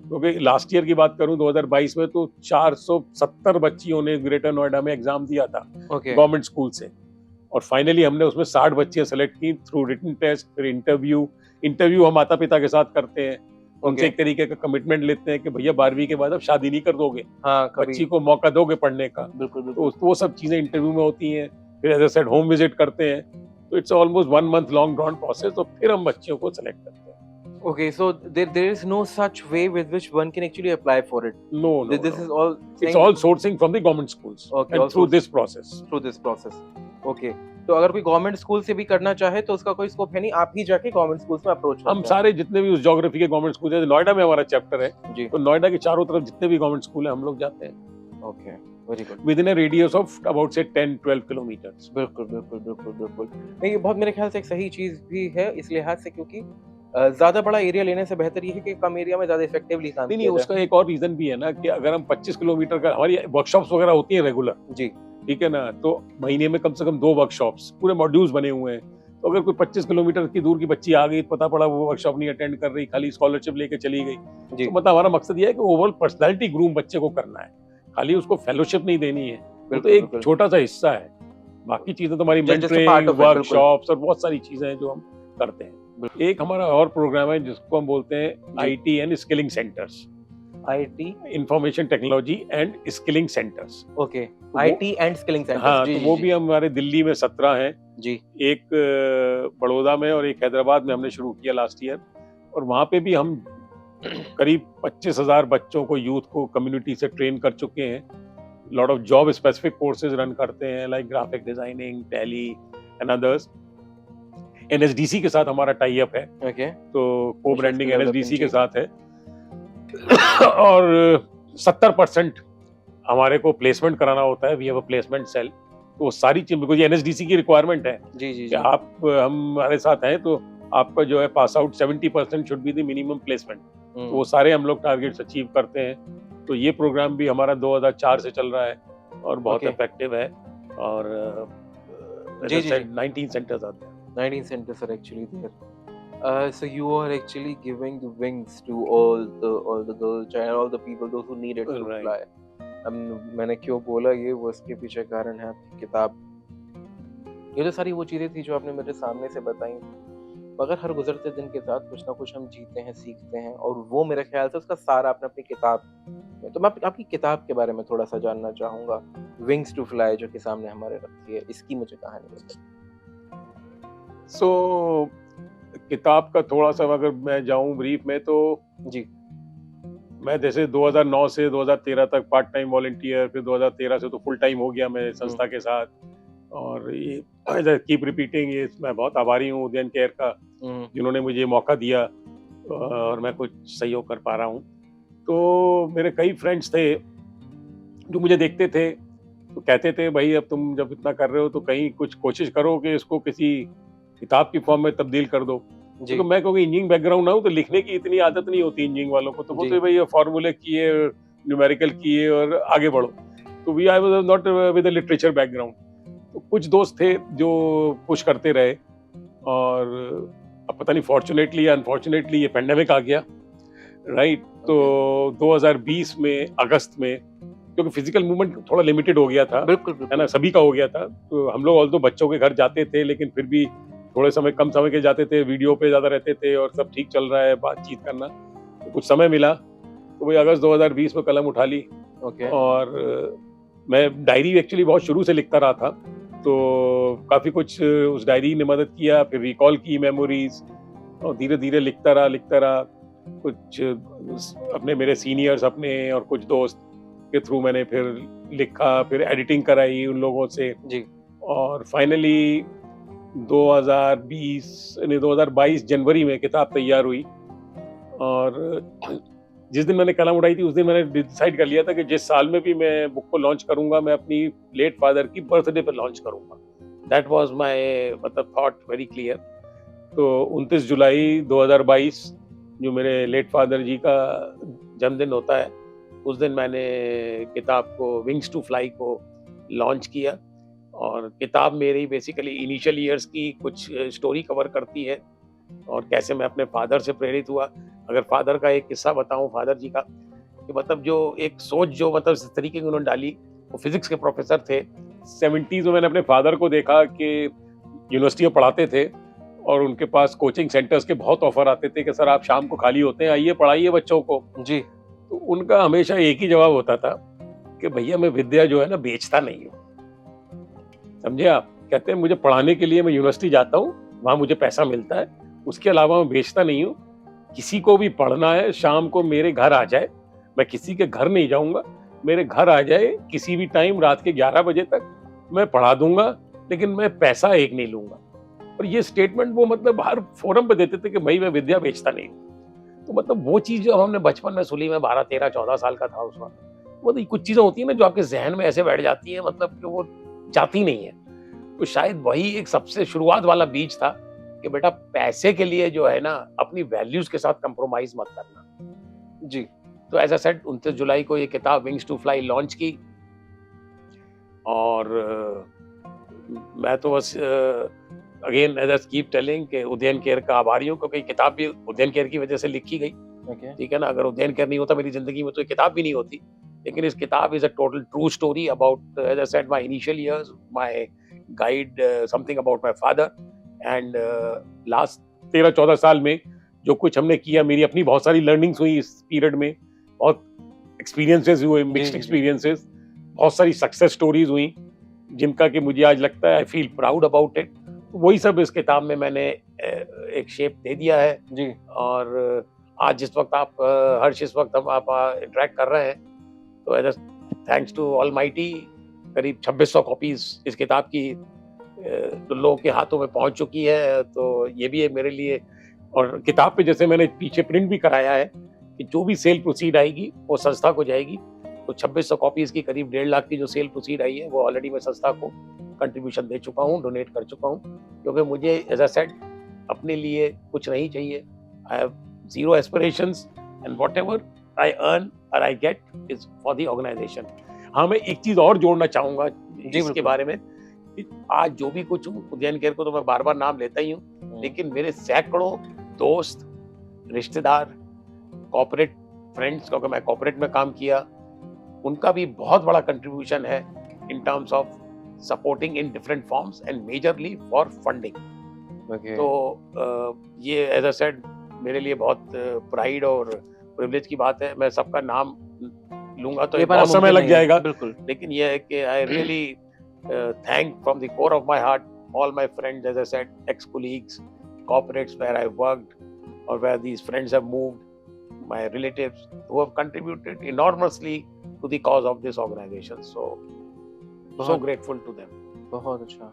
क्योंकि लास्ट ईयर की बात करूं 2022 में तो 470 बच्चियों ने ग्रेटर नोएडा में एग्जाम दिया था ओके, गवर्नमेंट स्कूल से, और फाइनली हमने उसमें 60 बच्चियां सेलेक्ट की थ्रू रिटन टेस्ट, फिर इंटरव्यू। इंटरव्यू हम माता पिता के साथ करते हैं, उनसे ओके। एक तरीके का कमिटमेंट लेते हैं कि भैया 12वीं के बाद अब शादी नहीं कर दोगे, हाँ, कभी बच्ची को मौका दोगे पढ़ने का। बिल्कुल, तो बिल्कुल। वो सब चीजें इंटरव्यू में होती हैं। फिर as I said home visit करते हैं। तो it's almost 1 month long drawn process, तो फिर हम बच्चियों को सेलेक्ट करते हैं। Okay, so there is no such way with which one can actually apply for it. No, no, This no. is all It's saying all sourcing from the government schools okay, and all through sourced this process. through this process. Okay. तो अगर कोई government school से भी करना चाहे तो उसका कोई स्कोप है नहीं, आप ही जाके गवर्नमेंट स्कूल्स में अप्रोच हम करते सारे जितने भी उस ज्योग्राफी के गवर्नमेंट स्कूल है, नोएडा में हमारा चैप्टर है, हैं। जी। तो नोएडा के चारों तरफ जितने भी गवर्नमेंट स्कूल है हम लोग जाते हैं okay, very good. With in a radius of about से 10-12 किलोमीटर्स। बिल्कुल, बिल्कुल, बिल्कुल, बिल्कुल। नहीं, ये बहुत मेरे ख्याल से एक सही चीज़ भी है इस लिहाज से क्योंकि ज़्यादा बड़ा एरिया लेने से बेहतर ये है कि कम एरिया में ज़्यादा इफेक्टिवली काम नहीं, किया जाए। उसका एक और रीजन भी है ना कि अगर हम 25 किलोमीटर का, हमारी वर्कशॉप्स वगैरह होती हैं रेगुलर, जी, ठीक है ना, तो महीने में कम से कम 2 वर्कशॉप्स, पूरे मॉड्यूल्स बने हुए हैं। तो अगर कोई 25 किलोमीटर की दूर की बच्ची आ गई, पता पड़ा वो वर्कशॉप नहीं अटेंड कर रही, खाली स्कॉलरशिप लेके चली गई, जी। तो मतलब हमारा मकसद ये है कि ओवरऑल पर्सनैलिटी ग्रूम बच्चे को करना है, खाली उसको फेलोशिप नहीं देनी है। वो तो बिल्कुल, एक बिल्कुल। छोटा सा हिस्सा है, बाकी चीजें तो हमारी just a part mentoring, of it, बिल्कुल। वर्कशॉप्स और बहुत सारी चीजें हैं जो हम करते हैं। एक हमारा और प्रोग्राम है जिसको हम बोलते हैं जी। IT and skilling centres, IT information technology and skilling centres. Okay, वो आईटी एंड स्किलिंग सेंटर्स। हाँ, जी, तो जी, वो जी। भी हमारे दिल्ली में 17 हैं, जी, एक बड़ौदा में और एक हैदराबाद में हमने शुरू किया लास्ट ईयर, और वहाँ पे भी हम करीब 25,000 बच्चों को, यूथ को कम्युनिटी से ट्रेन कर चुके हैं। Lot of job specific courses run करते हैं like graphic designing, tally and others. NSDC के साथ हमारा टाई अप है, ओके। तो को ब्रांडिंग National एनएसडीसी के Development, साथ है। और 70% हमारे को प्लेसमेंट कराना होता है, we have a placement cell. तो वो सारी चीज, बिकॉज एनएसडीसी की रिक्वायरमेंट है जी, जी, कि जी। आप हमारे साथ हैं तो आपका जो है pass out 70% should be the minimum placement. तो वो सारे हम लोग टारगेट्स अचीव करते हैं। तो ये प्रोग्राम भी हमारा 2004 से चल रहा है और बहुत Okay. इफेक्टिव है। और जी, जी, 19 सेंटर्स आते हैं। 19 centers are actually there. So you are actually giving the wings to all the girl child, all the people, those who need it to Right. fly. मैंने क्यों बोला ये, वो इसके पीछे कारण है आपकी किताब। ये तो सारी वो चीज़ें थी जो आपने मेरे सामने से बताई, मगर हर गुजरते दिन के साथ कुछ ना कुछ हम जीते हैं, सीखते हैं, और वो मेरे ख्याल से उसका सारा आपने अपनी किताब में। तो मैं आपकी किताब के बारे में थोड़ा सा जानना चाहूँगा, विंग्स टू फ्लाई जो कि सामने हमारे रखी है, इसकी मुझे कहानी बताइए। सो किताब का थोड़ा सा अगर मैं जाऊं ब्रीफ में, तो जी, मैं जैसे 2009 से 2013 तक पार्ट टाइम वॉलंटियर, फिर 2013 से तो फुल टाइम हो गया मैं संस्था के साथ। और ये कीप रिपीटिंग, ये मैं बहुत आभारी हूँ उदयन केयर का, जिन्होंने मुझे मौका दिया और मैं कुछ सहयोग कर पा रहा हूँ। तो मेरे कई फ्रेंड्स थे जो मुझे देखते थे तो कहते थे भाई अब तुम जब इतना कर रहे हो तो कहीं कुछ कोशिश करो कि इसको किसी किताब की फॉर्म में तब्दील कर दो। जी, तो मैं क्योंकि इंजीनियरिंग बैकग्राउंड ना हूँ तो लिखने की इतनी आदत नहीं होती इंजीनियरिंग वालों को, तो वो जी। तो भाई ये फॉर्मूले किए, न्यूमेरिकल किए और आगे बढ़ो। तो we I was not with a literature background. तो कुछ दोस्त थे जो पुश करते रहे, और अब पता नहीं फॉर्चुनेटली या अनफॉर्चुनेटली ये पेंडेमिक आ गया, राइट। तो 2020 में अगस्त में, क्योंकि फिजिकल मूवमेंट थोड़ा लिमिटेड हो गया था, बिल्कुल, है ना, बिल्कुल। सभी का हो गया था। तो हम लोग ऑल्दो बच्चों के घर जाते थे, लेकिन फिर भी थोड़े समय, कम समय के जाते थे, वीडियो पे ज्यादा रहते थे और सब ठीक चल रहा है, बातचीत करना। तो कुछ समय मिला तो वही अगस्त 2020 में कलम उठा ली। ओके, और मैं डायरी एक्चुअली बहुत शुरू से लिखता रहा था, तो काफी कुछ उस डायरी ने मदद किया। फिर रिकॉल की मेमोरीज, और धीरे धीरे लिखता रहा। कुछ अपने मेरे सीनियर्स अपने और कुछ दोस्त के थ्रू मैंने फिर लिखा, फिर एडिटिंग कराई उन लोगों से, जी। और फाइनली 2022 जनवरी में किताब तैयार हुई। और जिस दिन मैंने कलम उठाई थी उस दिन मैंने डिसाइड कर लिया था कि जिस साल में भी मैं बुक को लॉन्च करूंगा, मैं अपनी लेट फादर की बर्थडे पर लॉन्च करूंगा। दैट वाज माय मतलब थॉट वेरी क्लियर। तो 29 जुलाई 2022 जो मेरे लेट फादर जी का जन्मदिन होता है, उस दिन मैंने किताब को विंग्स टू फ्लाई को लॉन्च किया। और किताब मेरी बेसिकली इनिशियल ईयर्स की कुछ स्टोरी कवर करती है, और कैसे मैं अपने फादर से प्रेरित हुआ। अगर फादर का एक किस्सा बताऊं फादर जी का, कि मतलब जो एक सोच जो मतलब इस तरीके की उन्होंने डाली, वो फिजिक्स के प्रोफेसर थे। 70s में मैंने अपने फादर को देखा कि यूनिवर्सिटी में पढ़ाते थे, और उनके पास कोचिंग सेंटर्स के बहुत ऑफर आते थे कि सर आप शाम को खाली होते हैं, आइए पढ़ाइए बच्चों को। जी। तो उनका हमेशा एक ही जवाब होता था कि भैया मैं विद्या जो है ना बेचता नहीं हूँ, समझे आप। कहते हैं मुझे पढ़ाने के लिए मैं यूनिवर्सिटी जाता हूँ, वहां मुझे पैसा मिलता है, उसके अलावा मैं बेचता नहीं हूँ। किसी को भी पढ़ना है शाम को मेरे घर आ जाए, मैं किसी के घर नहीं जाऊंगा, मेरे घर आ जाए किसी भी टाइम रात के 11 बजे तक, मैं पढ़ा दूंगा, लेकिन मैं पैसा एक नहीं लूंगा। और ये स्टेटमेंट वो मतलब हर फोरम पे देते थे कि भाई मैं विद्या बेचता नहीं हूँ। तो मतलब वो चीज जो हमने बचपन में सुनी, मैं 12 13 14 साल का था उस वक्त, मतलब कुछ चीजें होती है ना जो आपके जहन में ऐसे बैठ जाती है, मतलब कि वो जाती नहीं है। तो शायद वही एक सबसे शुरुआत वाला बीज था कि बेटा पैसे के लिए जो है ना अपनी वैल्यूज के साथ कंप्रोमाइज मत करना। जी। तो ऐसा सेट 29 जुलाई को ये किताब विंग्स टू फ्लाई लॉन्च की। और मैं तो बस again as I keep telling कि उदयन केयर का आभारी हूँ, क्योंकि किताब भी उदयन केयर की वजह से लिखी गई। ठीक है ना, अगर उदयन केयर नहीं होता मेरी जिंदगी में तो ये किताब भी नहीं होती। लेकिन इस किताब is a total true story about as I said my initial years, my guide, something about my father, and last 13-14 साल में जो कुछ हमने किया, मेरी अपनी बहुत सारी लर्निंग्स हुई इस पीरियड में, बहुत एक्सपीरियंसेस हुए, मिक्स्ड एक्सपीरियंसेस, बहुत सारी सक्सेस स्टोरीज हुई जिनका कि मुझे आज लगता है I feel proud about it. वही सब इस किताब में मैंने एक शेप दे दिया है। जी। और आज जिस वक्त आप हर्ष इस वक्त हम आप इंटरेक्ट कर रहे हैं, तो एज थैंक्स टू ऑलमाइटी करीब 2600 कॉपीज इस किताब की तो लोगों के हाथों में पहुंच चुकी है। तो ये भी है मेरे लिए। और किताब पे जैसे मैंने पीछे प्रिंट भी कराया है कि जो भी सेल प्रोसीड आएगी वो संस्था को जाएगी। तो 2600 कॉपीज की करीब 1.5 लाख की जो सेल प्रोसीड आई है वो ऑलरेडी मैं संस्था को कंट्रीब्यूशन दे चुका हूँ, डोनेट कर चुका हूँ। क्योंकि मुझे एज आई सेड अपने लिए कुछ नहीं चाहिए। I have zero aspirations, and whatever I earn और I get is for the organisation. हाँ, मैं एक चीज और जोड़ना चाहूंगा इसके बारे में। आज जो भी कुछ हूँ, उदयन केयर को तो मैं बार बार नाम लेता ही हूँ, लेकिन मेरे सैकड़ों दोस्त, रिश्तेदार, कॉर्पोरेट फ्रेंड्स, क्योंकि मैं कॉर्पोरेट में काम किया, उनका भी बहुत बड़ा कंट्रीब्यूशन है in terms of supporting in different forms and majorly for funding. तो ये एज आई सेड मेरे लिए बहुत प्राइड और प्रिविलेज की बात है। मैं सबका नाम लूंगा तो बहुत समय लग जाएगा, बिल्कुल। लेकिन ये है कि I really thank from the core of my heart all my friends, as I said, ex-colleagues, corporates where I worked or where these friends have moved, my relatives who have contributed enormously to the cause of this organization. So grateful to them. बहुत अच्छा।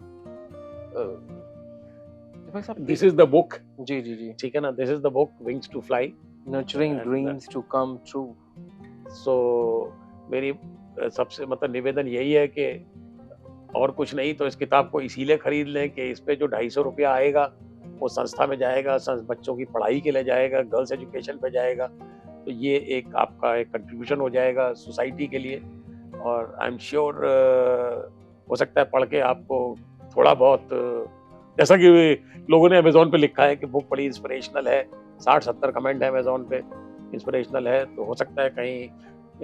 This is the book. जी जी जी। ठीक है ना, this is the book Wings to Fly, Nurturing dreams to come true. So मेरी सबसे मतलब निवेदन यही है कि और कुछ नहीं तो इस किताब को इसीलिए खरीद लें कि इस पे जो 250 रुपया आएगा वो संस्था में जाएगा, बच्चों की पढ़ाई के लिए जाएगा, गर्ल्स एजुकेशन पे जाएगा। तो ये एक आपका एक कंट्रीब्यूशन हो जाएगा सोसाइटी के लिए। और आई एम श्योर हो सकता है पढ़ के आपको थोड़ा बहुत, जैसा कि लोगों ने अमेजोन पे लिखा है कि बुक बड़ी इंस्पिरेशनल है, 60-70 कमेंट है अमेजोन पे, इंस्पिरेशनल है, तो हो सकता है कहीं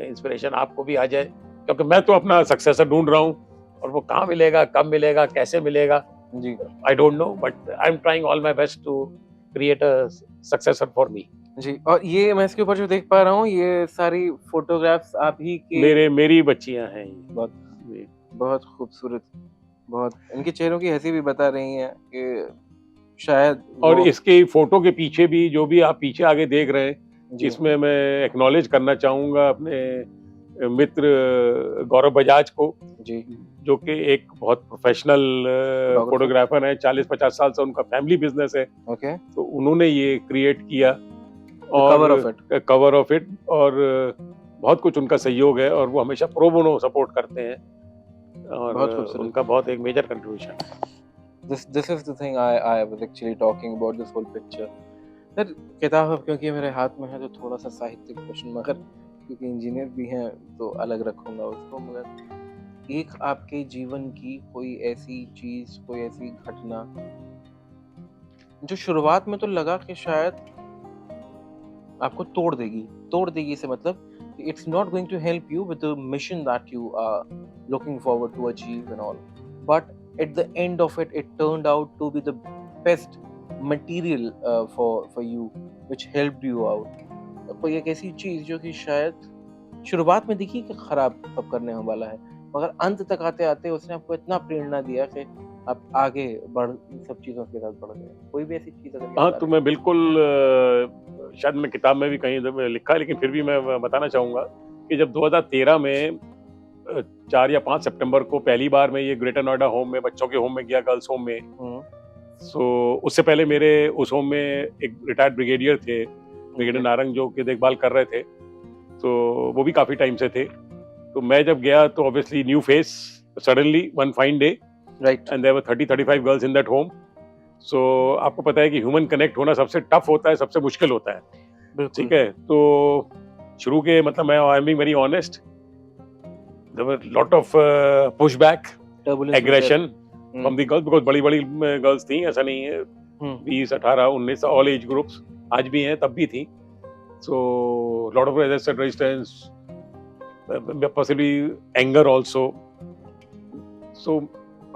इंस्पिरेशन आपको भी आ जाए। क्योंकि मैं तो अपना सक्सेसर ढूंढ रहा हूँ, और वो कहाँ मिलेगा, कब मिलेगा, कैसे मिलेगा, जी I don't know, but I am trying all my best to create a successor for me. जी। और ये मैं इसके ऊपर जो देख पा रहा हूँ, ये सारी फोटोग्राफ्स आप ही के मेरी बच्चियां हैं। बहुत खूबसूरत, बहुत इनके चेहरों की हंसी भी बता रही है कि शायद और वो इसके फोटो के पीछे भी जो भी आप पीछे आगे देख रहे हैं, जी इसमें मैं एक्नॉलेज करना चाहूँगा अपने मित्र गौरव बजाज को, जी जो कि एक बहुत प्रोफेशनल फोटोग्राफर फोटोग्राफर है। 40-50 साल से उनका फैमिली बिजनेस है, ओके तो उन्होंने ये क्रिएट किया द कवर ऑफ इट और कवर ऑफ इट, और बहुत कुछ उनका सहयोग है, और वो हमेशा प्रो बोनो सपोर्ट करते हैं, और बहुत खूबसूरत उनका बहुत एक मेजर कंट्रीब्यूशन है। this is the thing I was actually talking about this whole picture sir किताब अब क्योंकि मेरे हाथ में है तो थोड़ा सा साहित्यिक प्रश्न मगर क्योंकि इंजीनियर भी हैं तो अलग रखूंगा उसको मगर एक आपके जीवन की कोई ऐसी चीज कोई ऐसी घटना जो शुरुआत में तो लगा कि शायद आपको तोड़ देगी से मतलब it's not going to help you with the mission that you are looking forward to achieve and all but at the end of it turned out to be the best material for you which helped you out कोई एक ऐसी चीज जो कि शायद शुरुआत में दिखी कि खराब सब करने वाला है मगर अंत तक आते आते उसने आपको इतना प्रेरणा दिया कि आप आगे बढ़ सब चीजों के साथ बढ़ गए कोई भी ऐसी चीज अगर हाँ, याद आ तो रही मैं बिल्कुल शायद मैं किताब में भी कहीं लिखा है, लेकिन फिर भी मैं बताना चाहूँगा कि जब 2013 में 4 या 5 सितंबर को पहली बार मैं ये ग्रेटर नोएडा होम में, बच्चों के होम में गया, गर्ल्स होम में। सो उससे पहले मेरे उस होम में एक रिटायर्ड ब्रिगेडियर थे, ब्रिगेडियर नारंग, जो कि देखभाल कर रहे थे, तो वो भी काफी टाइम से थे। तो मैं जब गया तो obviously new face, suddenly one fine day, right and there were 30-35 girls in that home. So आपको पता है कि ह्यूमन कनेक्ट होना सबसे टफ होता है, सबसे मुश्किल होता है, बिल्कुल ठीक है? तो शुरू के मतलब मैं I am being very honest, there were lot of pushback, turbulence aggression from the girls, because बड़ी-बड़ी गर्ल्स थी, ऐसा नहीं है, 20, 18, 19 ऑल एज ग्रुप्स, आज भी हैं, तब भी थी। So lot of age I said resistance, possibly anger also. So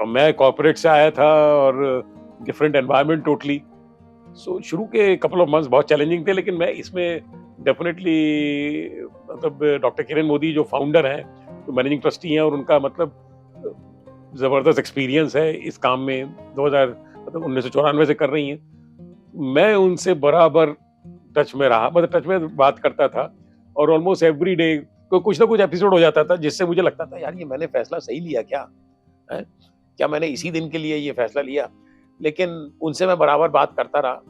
मैं कॉर्पोरेट से आया था और डिफरेंट एनवायरनमेंट टोटली। सो शुरू के कपल ऑफ मंथ्स बहुत चैलेंजिंग थे, लेकिन मैं इसमें डेफिनेटली मतलब डॉक्टर किरण मोदी जो फाउंडर हैं, जो मैनेजिंग ट्रस्टी हैं, और उनका मतलब जबरदस्त एक्सपीरियंस है इस काम में, 2000 मतलब 1994 से कर रही हैं। मैं उनसे बराबर टच में रहा, मतलब टच में बात करता था, और ऑलमोस्ट एवरी डे कुछ ना कुछ एपिसोड हो जाता था जिससे मुझे लगता था यार ये मैंने फैसला सही लिया क्या है? क्या मैंने इसी दिन के लिए ये फैसला लिया? लेकिन उनसे मैं बराबर बात करता रहा,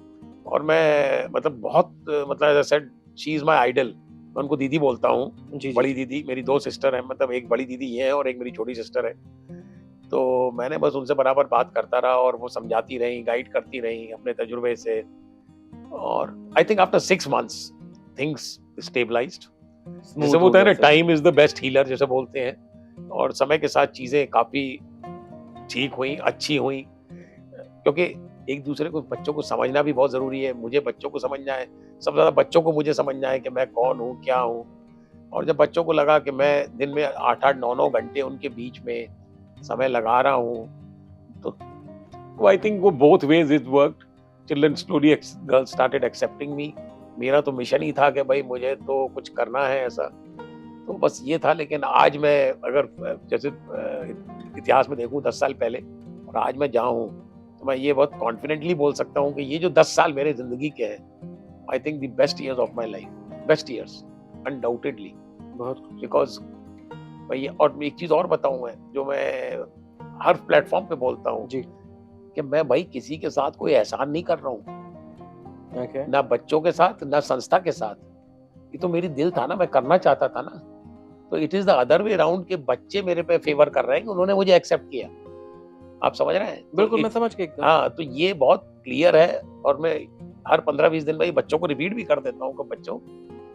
और मैं मतलब बहुत मतलब as I said she is my idol. मैं उनको दीदी बोलता हूँ, बड़ी दीदी। मेरी 2 सिस्टर हैं, मतलब एक बड़ी दीदी ये है और एक मेरी छोटी सिस्टर है। तो मैंने बस उनसे बराबर बात करता रहा, और वो समझाती रहीं, गाइड करती रहीं अपने तजुर्बे से, और I think after 6 months things stabilised. जैसे वो होता है ना, time is the best healer जैसे बोलते हैं, और समय के साथ चीज़ें काफ़ी ठीक हुई, अच्छी हुई, क्योंकि एक दूसरे को, बच्चों को समझना भी बहुत ज़रूरी है। मुझे बच्चों को समझना है, सबसे ज़्यादा बच्चों को मुझे समझना है कि मैं कौन हूँ, क्या हूँ। और जब बच्चों को लगा कि मैं दिन में 8-8, 9-9 घंटे उनके बीच में समय लगा रहा हूँ, तो आई थिंक वो both ways it worked. Children slowly, girls started accepting me. मेरा तो मिशन ही था कि भाई मुझे तो कुछ करना है ऐसा, तो बस ये था। लेकिन आज मैं अगर जैसे इतिहास में देखूं 10 साल पहले और आज मैं जहाँ हूँ, तो मैं ये बहुत कॉन्फिडेंटली बोल सकता हूँ कि ये जो 10 साल मेरे जिंदगी के हैं, I think the best years of my life, best years undoubtedly. बहुत बिकॉज भाई, और एक चीज और बताऊं मैं, जो मैं हर प्लेटफॉर्म पे बोलता हूँ जी कि मैं भाई किसी के साथ कोई एहसान नहीं कर रहा हूँ, okay. ना बच्चों के साथ, ना संस्था के साथ। ये तो मेरी दिल था ना, मैं करना चाहता था ना। तो it is the other way around के बच्चे मेरे पे फेवर कर रहे हैं कि उन्होंने मुझे एक्सेप्ट किया। आप समझ रहे हैं? बिल्कुल, मैं समझ के एकदम। हाँ, तो ये बहुत क्लियर है, और मैं हर 15-20 दिन में बच्चों को रिपीट भी कर देता हूँ कि बच्चों,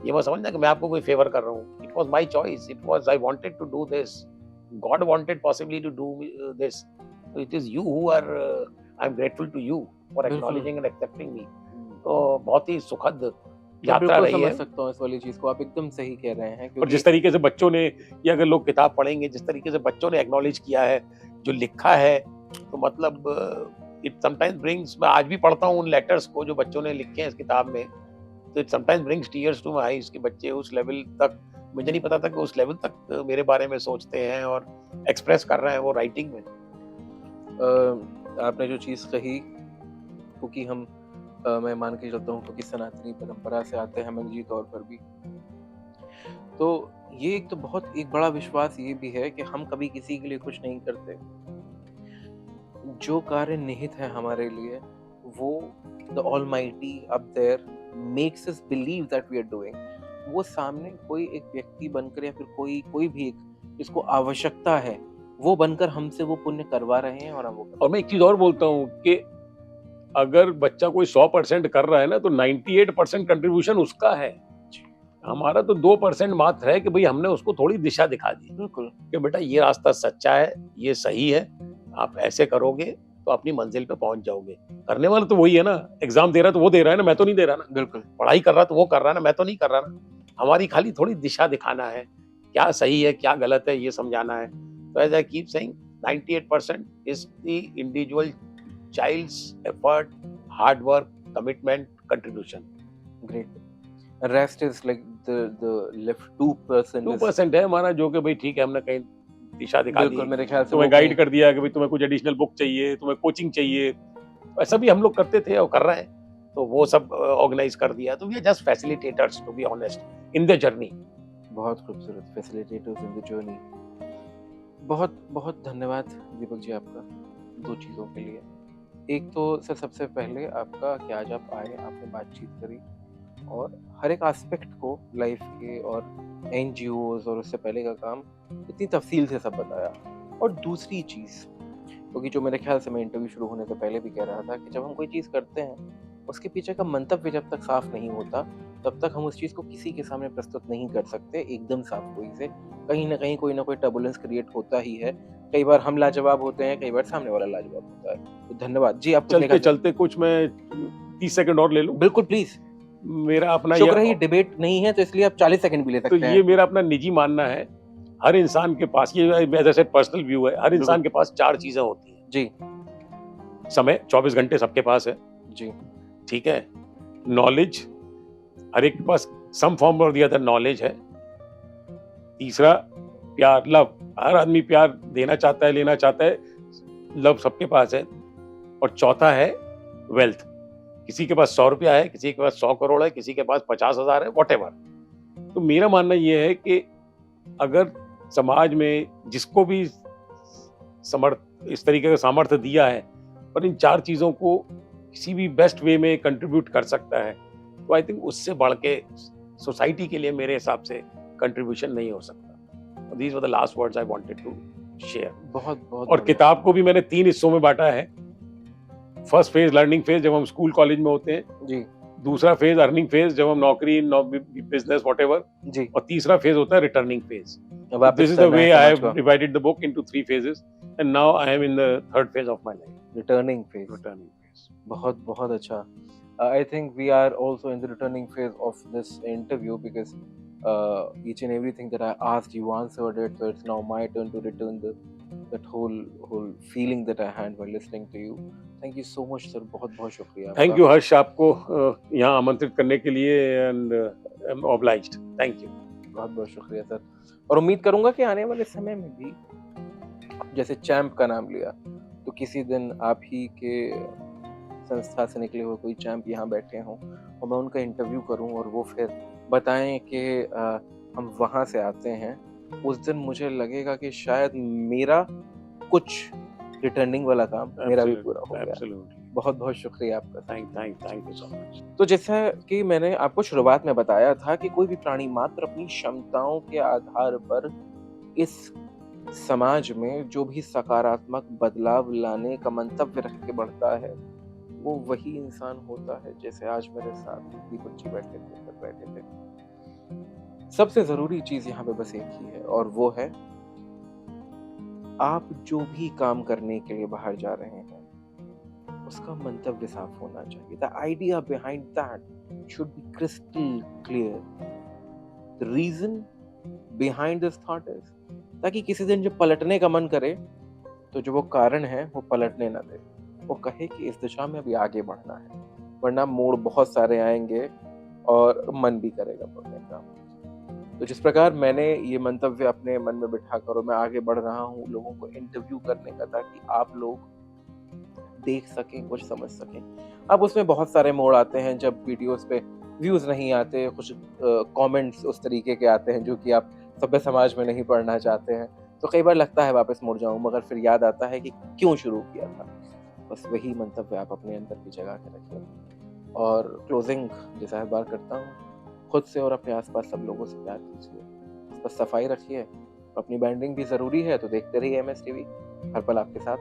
ये मत समझना कि मैं आपको कोई फेवर कर रहा हूँ। It was my choice, it was, I wanted to do this, God wanted possibly to do this, so it is you who are I'm grateful to you for acknowledging and accepting me। तो बहुत ही सुखद यात्रा रही है। समझ सकता हूँ इस वाली चीज को, आप एकदम सही कह रहे हैं। और जिस तरीके से बच्चों ने, ये अगर लोग किताब पढ़ेंगे, जिस तरीके से बच्चों ने एक्नॉलेज किया है, जो लिखा है, तो मतलब इट समटाइम्स ब्रिंग्स, मैं आज भी पढ़ता हूँ उन लेटर्स को जो बच्चों ने लिखे हैं इस किताब में, तो it sometimes brings tears to my eyes कि बच्चे उस लेवल तक, मुझे नहीं पता था कि उस लेवल तक मेरे बारे में सोचते हैं और एक्सप्रेस कर रहे हैं वो राइटिंग में। आपने जो चीज कही क्योंकि हम मैं मान के चलता हूँ क्योंकि सनातनी परंपरा से आते हैं निजी तौर पर भी। तो ये एक तो बहुत एक बड़ा विश्वास ये भी है कि हम कभी किसी के लिए कुछ नहीं करते। जो कार्य निहित है हमारे लिए, वो the almighty up there makes us believe that we are doing. वो सामने कोई एक व्यक्ति बनकर या फिर कोई भी एक जिसको आवश्यकता है, वो बनकर हमसे वो पुण्य करवा रहे हैं और हम वो कर और मैं एक चीज और बोलता हूँ कि अगर बच्चा कोई 100% कर रहा है ना, तो 98% कंट्रीब्यूशन उसका है। हमारा तो 2% मात्र है कि भाई हमने उसको थोड़ी दिशा दिखा दी बिल्कुल। कि बेटा ये रास्ता सच्चा है, ये सही है, आप ऐसे करोगे तो अपनी मंजिल पे पहुंच जाओगे। करने वाला तो वही है ना, एग्जाम दे रहा है तो वो दे रहा है ना, मैं तो नहीं दे रहा ना। बिल्कुल। पढ़ाई कर रहा तो वो कर रहा है ना, मैं तो नहीं कर रहा ना। हमारी खाली थोड़ी दिशा दिखाना है, क्या सही है क्या गलत है ये समझाना है। तो as I keep saying 98% is the individual child's effort, hard work, commitment, contribution. Great. Rest is like the left 2% 2% है हमारा, जो कि भाई ठीक है, हमने कहीं दिशा दिखा दी, बिल्कुल मेरे ख्याल से तुम्हें वो गाइड कहीं कर दिया कि भाई तुम्हें कुछ एडिशनल बुक चाहिए, तुम्हें कोचिंग चाहिए। ऐसा भी हम लोग करते थे और कर रहे हैं, तो वो सब ऑर्गेनाइज कर दिया। तो we are just facilitators to be honest in the journey. बहुत खूबसूरत फैसिलिटेटर्स इन द जर्नी। बहुत बहुत धन्यवाद दीपक जी आपका 2 चीज़ों के लिए। एक तो सर सबसे पहले आपका कि आज आप आए, आपने बातचीत करी और हर एक एस्पेक्ट को लाइफ के और एनजीओज़ और उससे पहले का काम इतनी तफ़सील से सब बताया। और दूसरी चीज़, क्योंकि जो मेरे ख्याल से मैं इंटरव्यू शुरू होने से पहले भी कह रहा था कि जब हम कोई चीज़ करते हैं, उसके पीछे का मंतव्य जब तक साफ़ नहीं होता, तब तक हम उस चीज़ को किसी के सामने प्रस्तुत नहीं कर सकते एकदम साफ़-गोई से। कहीं न कहीं कोई न कोई टर्बुलेंस क्रिएट होता ही है। कई बार हम लाजवाब होते हैं, कई बार सामने वाला लाजवाब होता है। तो धन्यवाद। जी, आप कुछ कहना चाहते चलते कुछ मैं 30 सेकंड और ले लूं? बिल्कुल, प्लीज़। मेरा अपना शुक्र है ये डिबेट नहीं है, तो इसलिए आप 40 सेकंड भी ले तो सकते ये हैं। मेरा अपना निजी मानना है। हर इंसान के पास, ये एज सेड पर्सनल व्यू है, हर इंसान के पास 4 चीजें होती हैं। जी, समय 24 घंटे सबके पास है, जी, ठीक है। नॉलेज, हर एक के पास सम फॉर्म और द अदर नॉलेज है। तीसरा प्यार, लव, हर आदमी प्यार देना चाहता है, लेना चाहता है, लव सबके पास है। और चौथा है वेल्थ। किसी के पास 100 रुपया है, किसी के पास 100 करोड़ है, किसी के पास 50,000 है, व्हाटएवर। तो मेरा मानना यह है कि अगर समाज में जिसको भी इस तरीके का सामर्थ्य दिया है और इन 4 चीजों को किसी भी बेस्ट वे में कंट्रीब्यूट कर सकता है, तो आई थिंक उससे बढ़ के सोसाइटी के लिए मेरे हिसाब से कंट्रीब्यूशन नहीं हो सकता। These were the last words I wanted to share. बहुत बहुत और बढ़िया। किताब को भी मैंने 3 हिस्सों में बांटा है। फर्स्ट फेज लर्निंग फेज, जब हम स्कूल कॉलेज में होते हैं। जी, दूसरा फेज अर्निंग फेज, जब हम नौकरी बिजनेस व्हाटएवर। जी। और तीसरा फेज होता है रिटर्निंग फेज। वापस दिस इज द करना है वे आई समाज हैव को। Divided the book into 3 phases and now I am in the third phase of my life. Returning phase. Returning phase. बहुत बहुत अच्छा। I think we are also in the returning phase of this interview because each and everything that I asked you answered it, so it's now my turn to return that whole feeling that I had while listening to you. Thank you so much sir, बहुत बहुत शुक्रिया thank आपका। You हर्ष, आपको यहाँ आमंत्रित करने के लिए and I M obliged. Thank you. बहुत बहुत शुक्रिया सर। और उम्मीद करूंगा कि आने वाले समय में भी जैसे चैंप का नाम लिया, तो किसी दिन आप ही के संस्था से निकले हुए कोई चैंप यहाँ बैठे हों और मैं उनका इंटरव्यू करूँ और वो फिर बताएं कि हम वहाँ से आते हैं। उस दिन मुझे लगेगा कि शायद मेरा कुछ रिटर्निंग वाला काम मेरा भी पूरा हो गया। Absolutely. बहुत बहुत शुक्रिया आपका। Thank you so much. तो जैसा कि मैंने आपको शुरुआत में बताया था कि कोई भी प्राणी मात्र अपनी क्षमताओं के आधार पर इस समाज में जो भी सकारात्मक बदलाव लाने का मंतव्य रख के बढ़ता है, वो वही इंसान होता है जैसे आज मेरे साथ दीपक जी बैठे थे। सबसे ज़रूरी चीज़ यहाँ पे बस एक ही है और वो है आप जो भी काम करने के लिए बाहर जा रहे हैं, उसका मंतव्य साफ होना चाहिए। The idea behind that should be crystal clear. The reason behind this thought is ताकि किसी दिन जब पलटने का मन करे तो जो वो कारण है वो पलटने ना दे, वो कहे कि इस दिशा में अभी आगे बढ़ना है, वरना मोड़ बहुत सारे आएंगे और मन भी करेगा बढ़ने का। तो जिस प्रकार मैंने ये मंतव्य अपने मन में बिठाकर और मैं आगे बढ़ रहा हूँ लोगों को इंटरव्यू करने का, ताकि आप लोग देख सकें, कुछ समझ सकें। अब उसमें बहुत सारे मोड़ आते हैं जब वीडियोज़ पे व्यूज़ नहीं आते, कुछ कमेंट्स उस तरीके के आते हैं जो कि आप सभ्य समाज में नहीं पढ़ना चाहते हैं। तो कई बार लगता है वापस मुड़ जाऊँ, मगर फिर याद आता है कि क्यों शुरू किया था। बस वही मंतव्य आप अपने अंदर भी जगा के रखिए। और क्लोज़िंग जैसा हर बार करता हूँ, खुद से और अपने आस-पास सब लोगों से प्यार कीजिए। बस सफाई रखिए, अपनी बैंडिंग भी ज़रूरी है, तो देखते रहिए एमएस टीवी, हर पल आपके साथ।